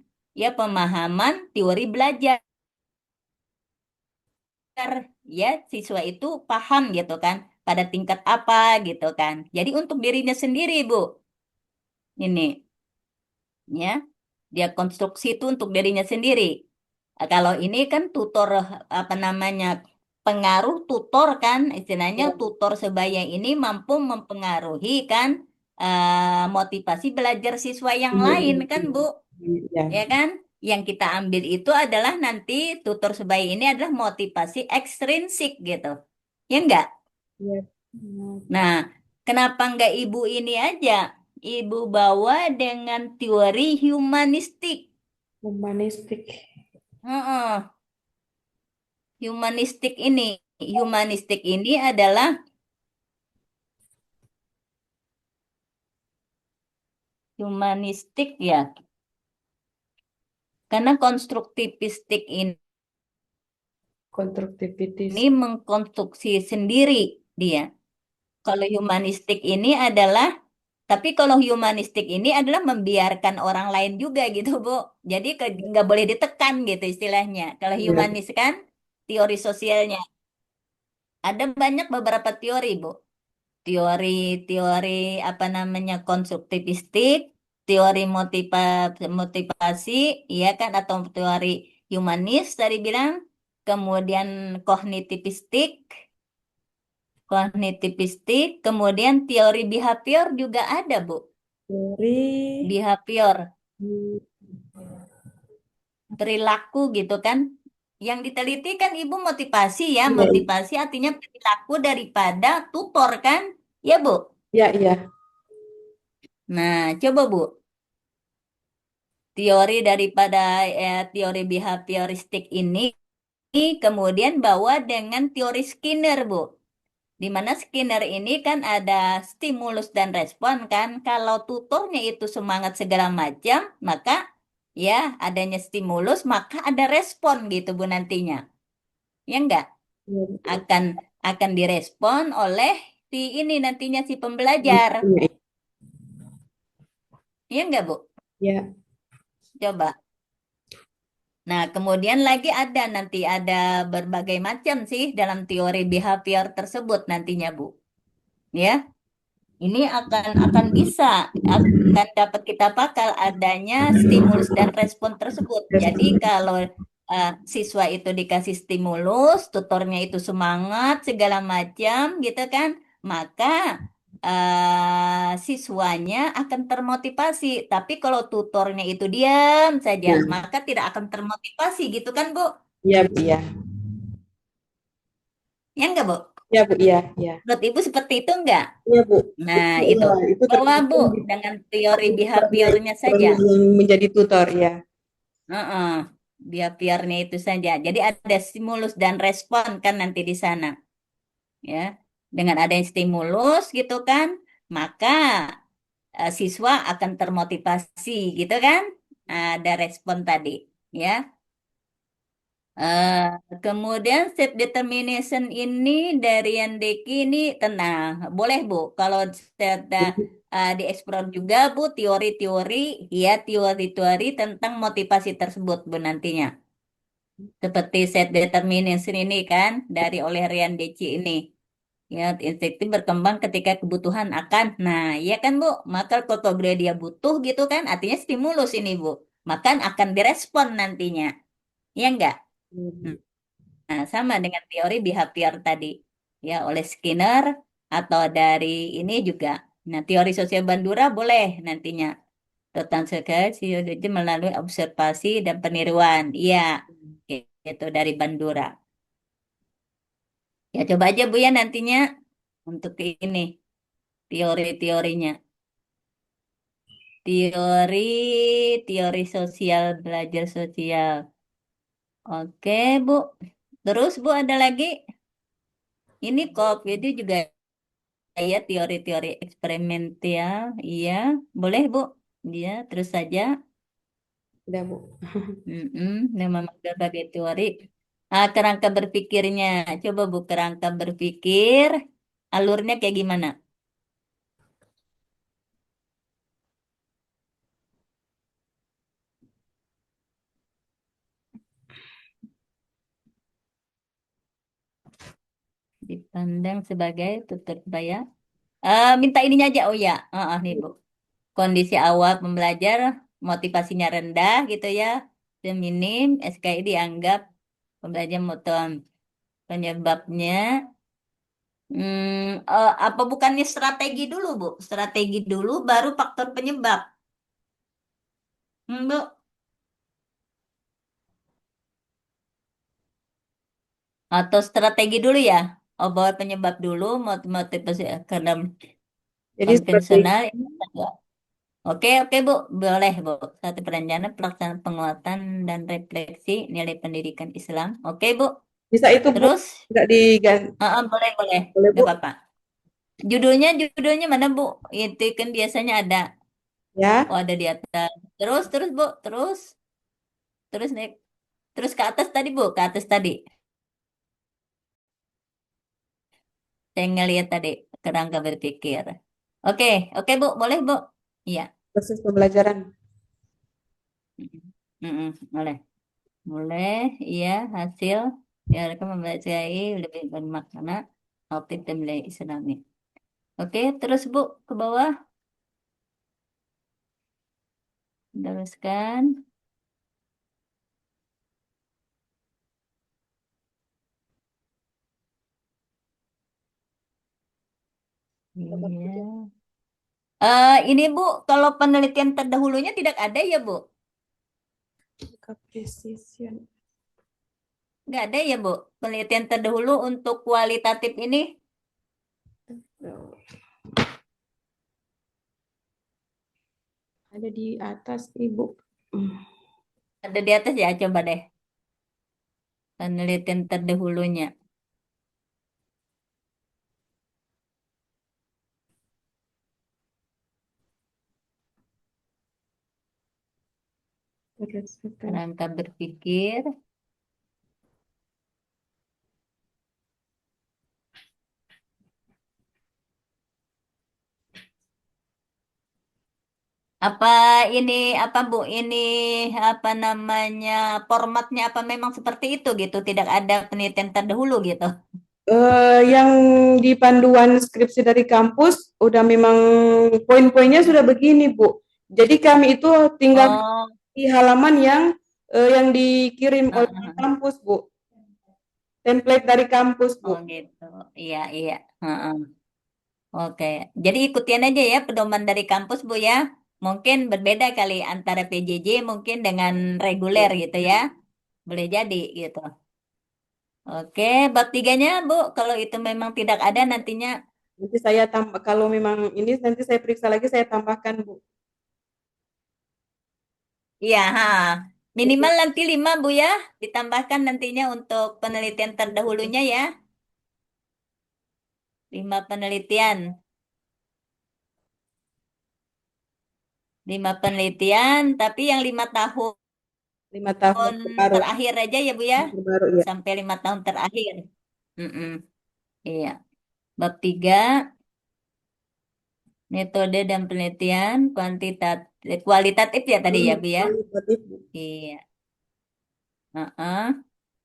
teori belajar ya, siswa itu paham gitu kan pada tingkat apa gitu kan. Jadi untuk dirinya sendiri Bu, ini ya, dia konstruksi itu untuk dirinya sendiri. Kalau ini kan tutor apa namanya, pengaruh tutor kan, istilahnya Ya, tutor sebaya ini mampu mempengaruhi kan motivasi belajar siswa yang iya, lain iya, kan Bu, iya. Iya. ya kan? Yang kita ambil itu adalah nanti tutor sebaya ini adalah motivasi ekstrinsik gitu, ya enggak? Iya, benar. Nah, kenapa enggak Ibu ini aja? Ibu bawa dengan teori humanistik. Humanistik. Heeh. Humanistik ini adalah humanistik ya, karena konstruktivistik Konstruktivitis. ini mengkonstruksi sendiri dia. Kalau humanistik ini adalah, tapi kalau humanistik ini adalah membiarkan orang lain juga gitu, Bu. Jadi nggak boleh ditekan gitu istilahnya. Kalau Iya. humanis kan teori sosialnya. Ada banyak beberapa teori, Bu. Teori-teori apa namanya konstruktivistik, teori motivasi, iya kan, atau teori humanis tadi bilang, kemudian kognitivistik, kemudian teori behavior juga ada, Bu. Teori. Behavior, Hmm, perilaku gitu kan. Yang diteliti kan Ibu motivasi ya, iya, motivasi artinya perilaku daripada tutor kan? Ya, Bu. iya, iya. Nah, coba Bu, teori daripada teori behavioristik ini kemudian bawa dengan teori Skinner, Bu. Di mana Skinner ini kan ada stimulus dan respon kan. Kalau tutornya itu semangat segala macam, maka ya adanya stimulus, maka ada respon gitu Bu nantinya. Ya enggak? Iya, betul. Akan akan direspon oleh si ini nantinya si pembelajar. Kelompoknya, Ya enggak, Bu? iya. Coba. Nah, kemudian lagi ada berbagai macam sih dalam teori behavior tersebut nantinya, Bu. Ya. Ini akan bisa akan dapat kita pakal adanya stimulus dan respon tersebut. Jadi Respon. kalau siswa itu dikasih stimulus, tutornya itu semangat segala macam gitu kan, maka siswanya akan termotivasi. Tapi kalau tutornya itu diam saja, Nah, maka tidak akan termotivasi gitu kan, Bu? iya, Bu, iya. Ya enggak, Bu? Iya, Bu, iya, iya. Menurut Ibu seperti itu enggak? Iya, Bu. Nah, Itu, itu. ya, itu Bawa, Bu, tergantung di dengan teori tutornya, behaviornya saja. tutornya yang menjadi tutor, ya. Heeh, behaviornya itu saja. Jadi ada stimulus dan respon kan nanti di sana, ya. Dengan adanya stimulus gitu kan, maka siswa akan termotivasi gitu kan. Ada respon tadi, ya. Eh, Kemudian self determination ini dari Yandeki ini tenang, boleh Bu. Kalau saya dieksplor juga Bu teori-teori, ya teori-teori tentang motivasi tersebut Bu nantinya. Seperti self determination ini kan dari oleh Rian Deci ini. Ya, insting berkembang ketika kebutuhan akan. Nah, iya kan Bu, maka kalau dia butuh gitu kan, artinya stimulus ini Bu. Maka akan direspon nantinya. Iya enggak? Nah, sama dengan teori behavior tadi, ya oleh Skinner atau dari ini juga. Nah, teori sosial Bandura boleh nantinya tentang sekali melalui observasi dan peniruan. Iya, itu dari Bandura. Ya coba aja Bu ya nantinya untuk ini teori-teorinya. Teori teori sosial belajar sosial. Oke, Bu. Terus Bu ada lagi? Ini kok itu juga ya teori-teori eksperimental, iya, boleh Bu. Iya, terus saja. Udah, Bu. Memang berbagai teori. Kerangka berpikirnya, coba Bu kerangka berpikir, alurnya kayak gimana? Dipandang sebagai tutur kebaya. Minta ininya aja, oh ya, nih Bu. Kondisi awal pembelajar, motivasinya rendah gitu ya, minim, SKI dianggap pembelajar motor. Penyebabnya apa bukannya strategi dulu, Bu? Strategi dulu baru faktor penyebab. Bu. Atau strategi dulu ya? Oh, bawa penyebab dulu, motivasi karena Jadi konvensional. strategi Oke, oke, Bu. Boleh, Bu. Satu perencanaan, pelaksanaan penguatan dan refleksi nilai pendidikan Islam. Oke, Bu. bisa itu, Bu. Terus, Nggak diganti. boleh, boleh. Boleh, Gak Bu. apa-apa. Judulnya mana, Bu? Itu kan biasanya ada. Oh, Ya. ada di atas. Terus, Bu. Terus naik. Terus ke atas tadi, Bu. Ke atas tadi. Saya ngelihat tadi kerangka berpikir. Oke, oke Bu, boleh Bu? Iya. Proses pembelajaran. Mm-mm. Mm-mm, boleh. Boleh, iya, hasil. Ya, mereka mempelajari lebih bermakna, optik dan nilai Islami. Oke, terus Bu, ke bawah. Teruskan. Iya. Ini Bu, kalau penelitian terdahulunya tidak ada ya Bu? Precision. Nggak ada ya Bu? Penelitian terdahulu untuk kualitatif ini Ada di atas Ibu. Hmm. ada di atas ya, coba deh. Penelitian terdahulunya. Berdasarkan Kerangka berpikir. Apa ini, apa Bu, ini apa namanya, formatnya apa memang seperti itu gitu? Tidak ada penelitian terdahulu gitu? yang di panduan skripsi dari kampus udah memang poin-poinnya sudah begini, Bu. Jadi kami itu tinggal Oh, di halaman yang dikirim oleh heeh. kampus, Bu. Template dari kampus, Bu. Oh gitu. Iya, iya. Heeh. Oke, jadi ikutin aja ya pedoman dari kampus Bu ya. Mungkin berbeda kali antara PJJ mungkin dengan reguler Iya. gitu ya. Boleh jadi gitu. Oke, bab tiganya Bu, kalau itu memang tidak ada nantinya, Nanti saya tambah kalau memang ini nanti saya periksa lagi saya tambahkan, Bu. iya, ha. Itu Minimal nanti 5 Bu ya, ditambahkan nantinya untuk penelitian terdahulunya ya. 5 penelitian. 5 penelitian, tapi yang 5 tahun 5 tahun terbaru, terakhir aja ya Bu ya. terbaru ya. Sampai 5 tahun terakhir. Mm-mm, iya. Bab 3 metode dan penelitian kuantitatif, kualitatif ya tadi ya Bu ya. Kualitatif, Bu. Iya. Heeh.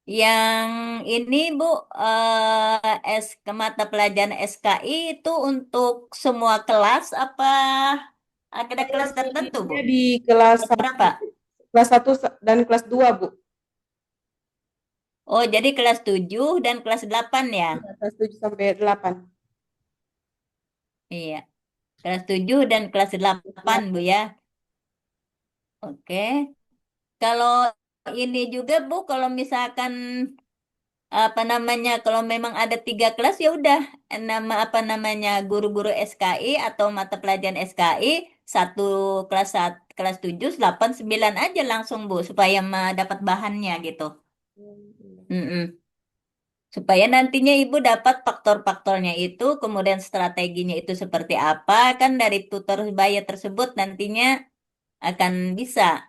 Yang ini Bu, ke mata pelajaran SKI itu untuk semua kelas apa ada Saya kelas tertentu Bu? milihnya di kelas Kelas satu, berapa? kelas 1 dan kelas 2, Bu. Oh, jadi kelas 7 dan kelas 8 ya? Ya, kelas 7 sampai 8. Iya, kelas 7 dan kelas Kelas 8 Bu 8. ya. Oke. Kalau ini juga Bu, kalau misalkan apa namanya, kalau memang ada 3 kelas ya udah nama apa namanya guru-guru SKI atau mata pelajaran SKI satu kelas 7 8 9 aja langsung Bu supaya dapat bahannya gitu. Mm-mm. Supaya nantinya Ibu dapat faktor-faktornya itu, kemudian strateginya itu seperti apa, kan dari tutor sebaya tersebut nantinya akan bisa.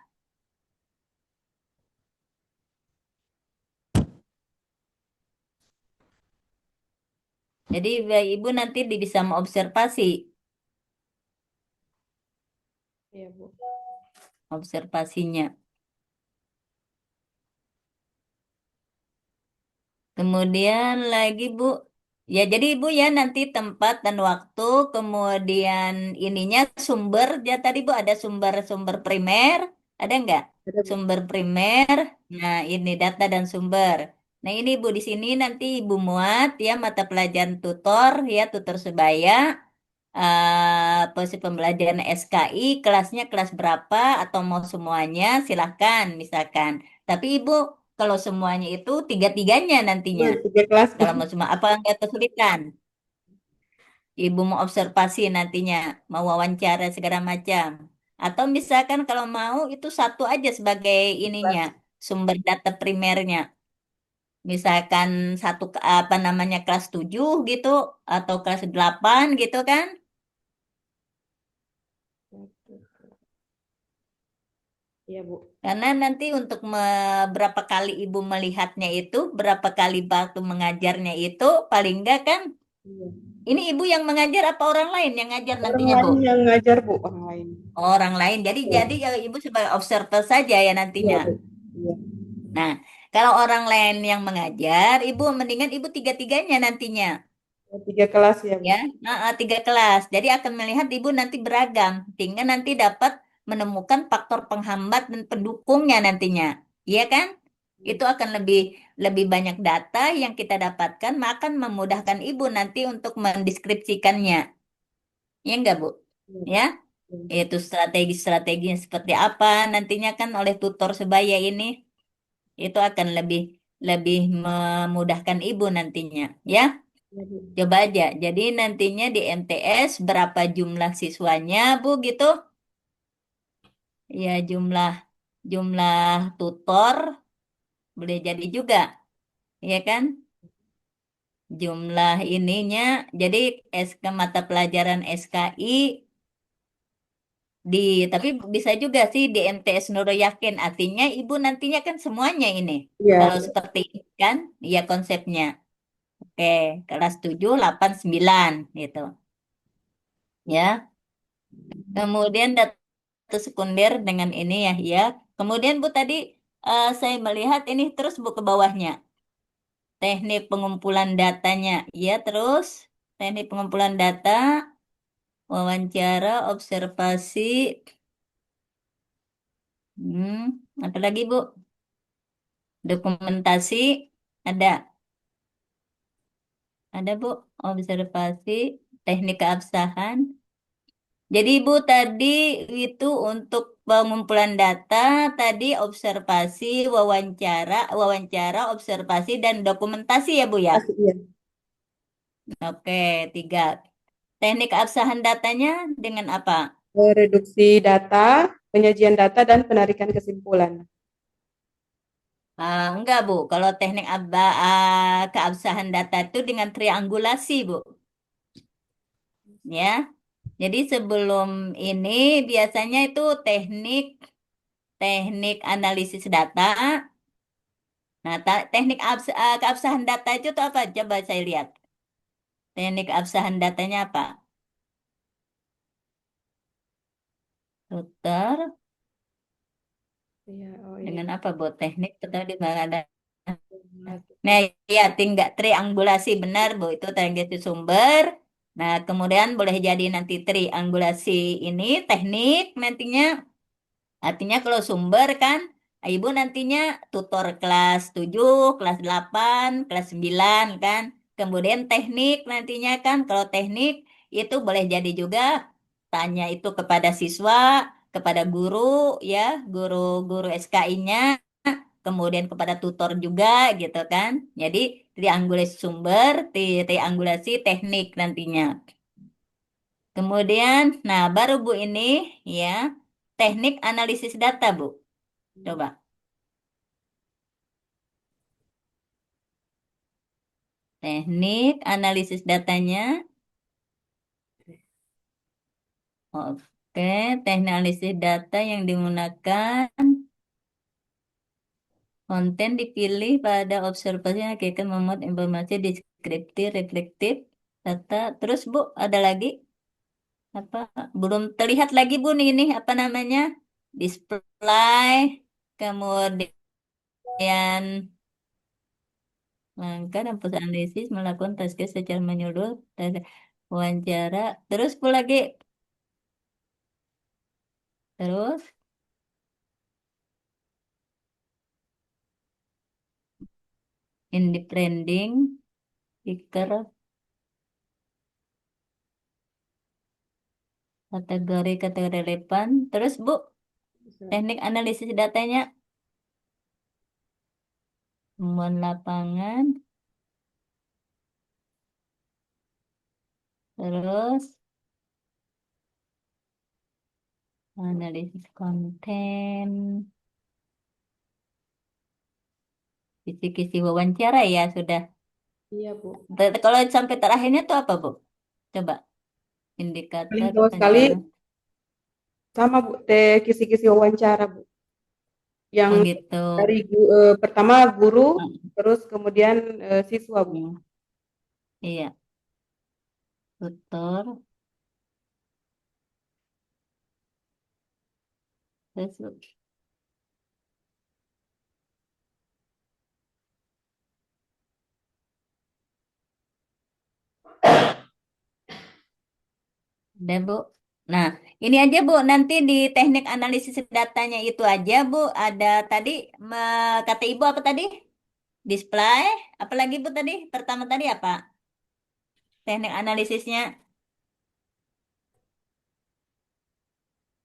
Jadi Ibu nanti bisa mengobservasi, Iya, Bu. observasinya. Kemudian lagi Bu, ya jadi Ibu ya nanti tempat dan waktu, kemudian ininya sumber, ya tadi Bu ada sumber-sumber primer, ada nggak? Ada, Bu. Sumber primer, nah ini data dan sumber. Nah ini Bu di sini nanti Ibu muat ya mata pelajaran tutor ya tutor sebaya, posisi pembelajaran SKI, kelasnya kelas berapa atau mau semuanya silahkan misalkan. Tapi Ibu kalau semuanya itu tiga-tiganya nantinya. Iya, 3 kelas, Bu. Kalau mau cuma apa nggak kesulitan. Ibu mau observasi nantinya, mau wawancara segala macam. Atau misalkan kalau mau itu satu aja sebagai ininya, Kelas. sumber data primernya. Misalkan satu apa namanya kelas 7 gitu atau kelas 8 gitu kan. Iya, Bu. Karena nanti untuk berapa kali ibu melihatnya itu, berapa kali waktu mengajarnya itu, paling enggak kan, Iya. ini ibu yang mengajar apa orang lain yang ngajar Orang nantinya, Bu? lain yang ngajar, Bu, orang lain. Orang lain. Jadi Iya, jadi ibu sebagai observer saja ya iya, nantinya. Bu. Iya. Nah, kalau orang lain yang mengajar, ibu mendingan ibu tiga-tiganya nantinya. 3 kelas ya, Bu. Ya, 3 kelas. Jadi akan melihat ibu nanti beragam, tinggal nanti dapat menemukan faktor penghambat dan pendukungnya nantinya, iya kan? Iya. Itu akan lebih lebih banyak data yang kita dapatkan, maka akan memudahkan ibu nanti untuk mendeskripsikannya. Ya enggak, Bu? Iya, Ya, Bu. Iya. itu strategi-strateginya seperti apa nantinya kan oleh tutor sebaya ini itu akan lebih lebih memudahkan ibu nantinya. Ya, Iya, Bu. coba aja. Jadi nantinya di MTS berapa jumlah siswanya, Bu, gitu? Ya, jumlah jumlah tutor boleh jadi juga, ya kan? Jumlah ininya, jadi SK mata pelajaran SKI di, tapi bisa juga sih di MTS Nurul Yakin. Artinya ibu nantinya kan semuanya ini. Iya. Kalau seperti ini kan, ya konsepnya. Oke, kelas 7 8 9 gitu. Ya. Kemudian data sekunder dengan ini ya, ya. Kemudian Bu tadi saya melihat ini terus Bu ke bawahnya. Teknik pengumpulan datanya. Ya, terus teknik pengumpulan data, wawancara, observasi. Apa lagi Bu? Dokumentasi ada, ada Bu. Observasi, teknik keabsahan. Jadi Ibu tadi itu untuk pengumpulan data, tadi observasi, wawancara, wawancara, observasi dan dokumentasi ya Bu ya. Pasti iya. Oke, tiga. Teknik keabsahan datanya dengan apa? Reduksi data, penyajian data, dan penarikan kesimpulan. Enggak Bu, kalau teknik keabsahan data itu dengan triangulasi Bu, ya. Jadi sebelum ini biasanya itu teknik teknik analisis data. Nah, teknik keabsahan data itu tuh apa? Coba saya lihat. Teknik keabsahan datanya apa? Router Iya, oh ini. dengan apa buat teknik? Atau di mana ada? Nah, ya tinggal triangulasi benar, Bu. Itu triangulasi sumber. Nah, kemudian boleh jadi nanti triangulasi ini teknik nantinya. Artinya kalau sumber kan, ibu nantinya tutor kelas 7, kelas 8, kelas 9 kan. Kemudian teknik nantinya kan, kalau teknik itu boleh jadi juga tanya itu kepada siswa, kepada guru ya, guru-guru SKI-nya, kemudian kepada tutor juga gitu kan. Jadi triangulasi sumber, triangulasi teknik nantinya. Kemudian, nah baru Bu ini ya, teknik analisis data Bu. Coba. Teknik analisis datanya. Oke, teknik analisis data yang digunakan. Konten dipilih pada observasi yang akan memuat informasi deskriptif, reflektif, data. Terus Bu, ada lagi? Apa? Belum terlihat lagi Bu nih ini apa namanya? Display, kemudian langkah dan proses analisis melakukan task secara menyeluruh, wawancara. Terus Bu lagi. Terus independent, speaker, kategori relevan. Terus Bu, teknik analisis datanya, temuan lapangan, terus analisis konten, kisi-kisi wawancara ya sudah. Iya, Bu. Kalau sampai terakhirnya tuh apa Bu? Coba Paling indikator tahu sekali pencarian. sama Bu, teh kisi-kisi wawancara, Bu. Yang Oh gitu. dari pertama guru, Hmm, terus kemudian siswa, Bu. hmm, iya, tutor. Terus ada Bu. Nah, ini aja Bu, nanti di teknik analisis datanya itu aja Bu, ada tadi kata Ibu apa tadi? Display, apalagi Bu tadi? Pertama tadi apa? Teknik analisisnya.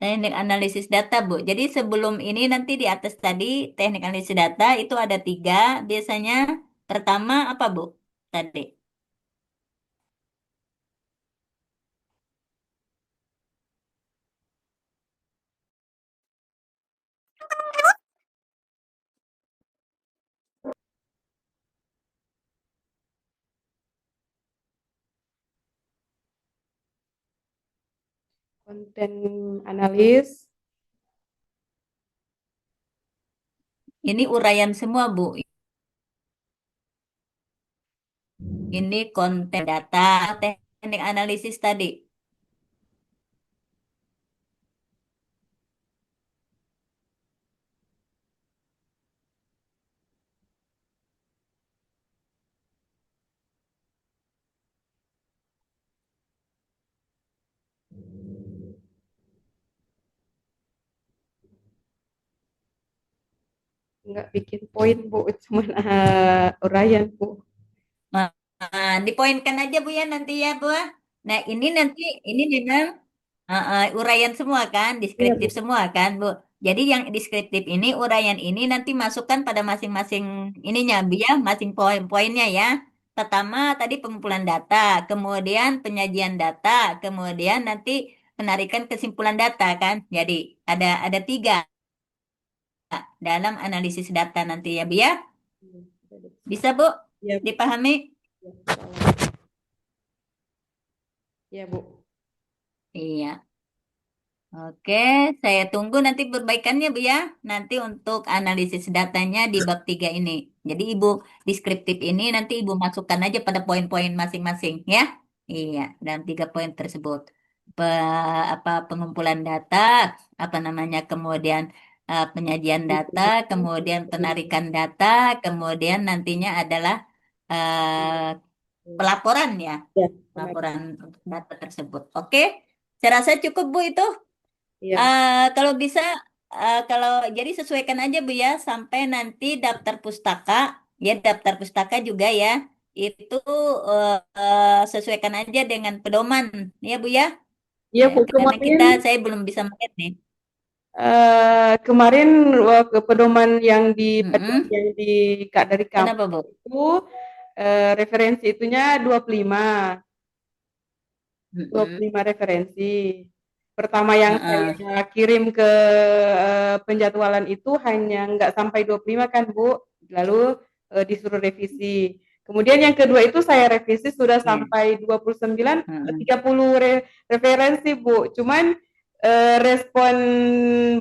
Teknik analisis data, Bu. Jadi sebelum ini nanti di atas tadi teknik analisis data itu ada tiga. Biasanya pertama apa, Bu? Tadi. Konten analis. Ini uraian semua, Bu. Ini konten data, teknik analisis tadi. Nggak bikin poin Bu, cuman uraian Bu. Nah, dipoinkan aja Bu ya nanti ya Bu. Nah ini nanti ini memang uraian semua kan, Iya deskriptif Bu. semua kan Bu. Jadi yang deskriptif ini, uraian ini nanti masukkan pada masing-masing ininya Bu ya, masing poin-poinnya ya. Pertama tadi pengumpulan data, kemudian penyajian data, kemudian nanti penarikan kesimpulan data kan. Jadi ada tiga dalam analisis data nanti ya Bu ya. Bisa Bu Iya Bu. dipahami? Iya Bu. Iya. Oke, saya tunggu nanti perbaikannya Bu ya. Nanti untuk analisis datanya di bab 3 ini. Jadi Ibu deskriptif ini nanti Ibu masukkan aja pada poin-poin masing-masing ya. Iya, dalam 3 poin tersebut. Pengumpulan data, apa namanya, kemudian penyajian data, kemudian penarikan data, kemudian nantinya adalah eh, pelaporan ya, Iya, benar. laporan untuk data tersebut. Oke, saya rasa cukup Bu itu. Iya. Kalau bisa, kalau jadi sesuaikan aja Bu ya, sampai nanti daftar pustaka, ya daftar pustaka juga ya, itu sesuaikan aja dengan pedoman, ya Bu ya. Iya Bu, Karena kemarin saya belum bisa melihat nih. kemarin ke pedoman yang di panduan Mm-mm. yang di Kak dari Kenapa kampus Bu? itu referensi itunya 25. Mm-mm. 25 referensi. Pertama yang Heeh. saya kirim ke penjadwalan itu hanya nggak sampai 25 kan Bu, lalu disuruh revisi. Kemudian yang kedua itu saya revisi sudah Iya. sampai 29, Heeh. 30 referensi Bu. Cuman respon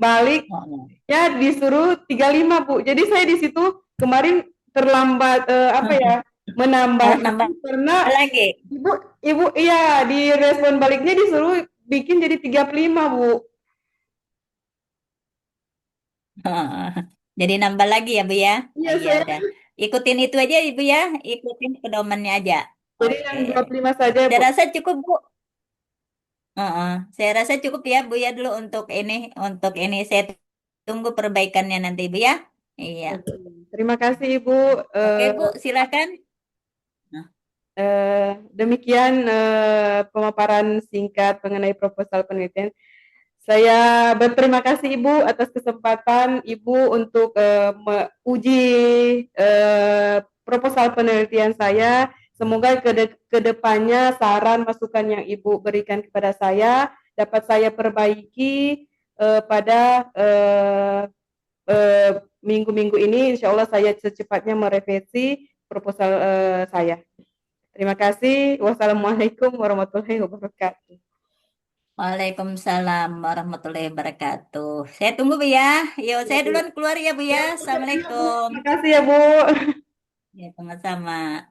balik Oh. ya disuruh 35 Bu. Jadi saya di situ kemarin terlambat apa ya Mau menambah nambah itu karena lagi? Ibu, ibu, iya di respon baliknya disuruh bikin jadi 35 Bu. Heeh. Jadi nambah lagi ya Bu ya? Iya Ah, iya saya. udah. Ikutin itu aja Ibu ya, ikutin pedomannya aja. Jadi Oke. yang 25 saja Saya Bu. rasa cukup Bu. Heeh. Saya rasa cukup ya Bu ya dulu untuk ini, untuk ini saya tunggu perbaikannya nanti Bu ya. Iya. Terima kasih Ibu. Oke Eh, Bu, silakan. Nah, Demikian pemaparan singkat mengenai proposal penelitian. Saya berterima kasih Ibu atas kesempatan Ibu untuk uji proposal penelitian saya. Semoga kedepannya saran masukan yang Ibu berikan kepada saya dapat saya perbaiki pada minggu-minggu ini. Insya Allah saya secepatnya merevisi proposal saya. Terima kasih. Wassalamualaikum warahmatullahi wabarakatuh. Waalaikumsalam warahmatullahi wabarakatuh. Saya tunggu Bu ya. Yuk, saya duluan keluar ya Bu ya. Assalamualaikum. Terima kasih ya Bu. Ya, sama-sama.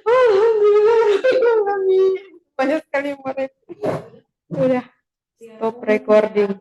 Alhamdulillah. Banyak sekali murid. Udah stop recording.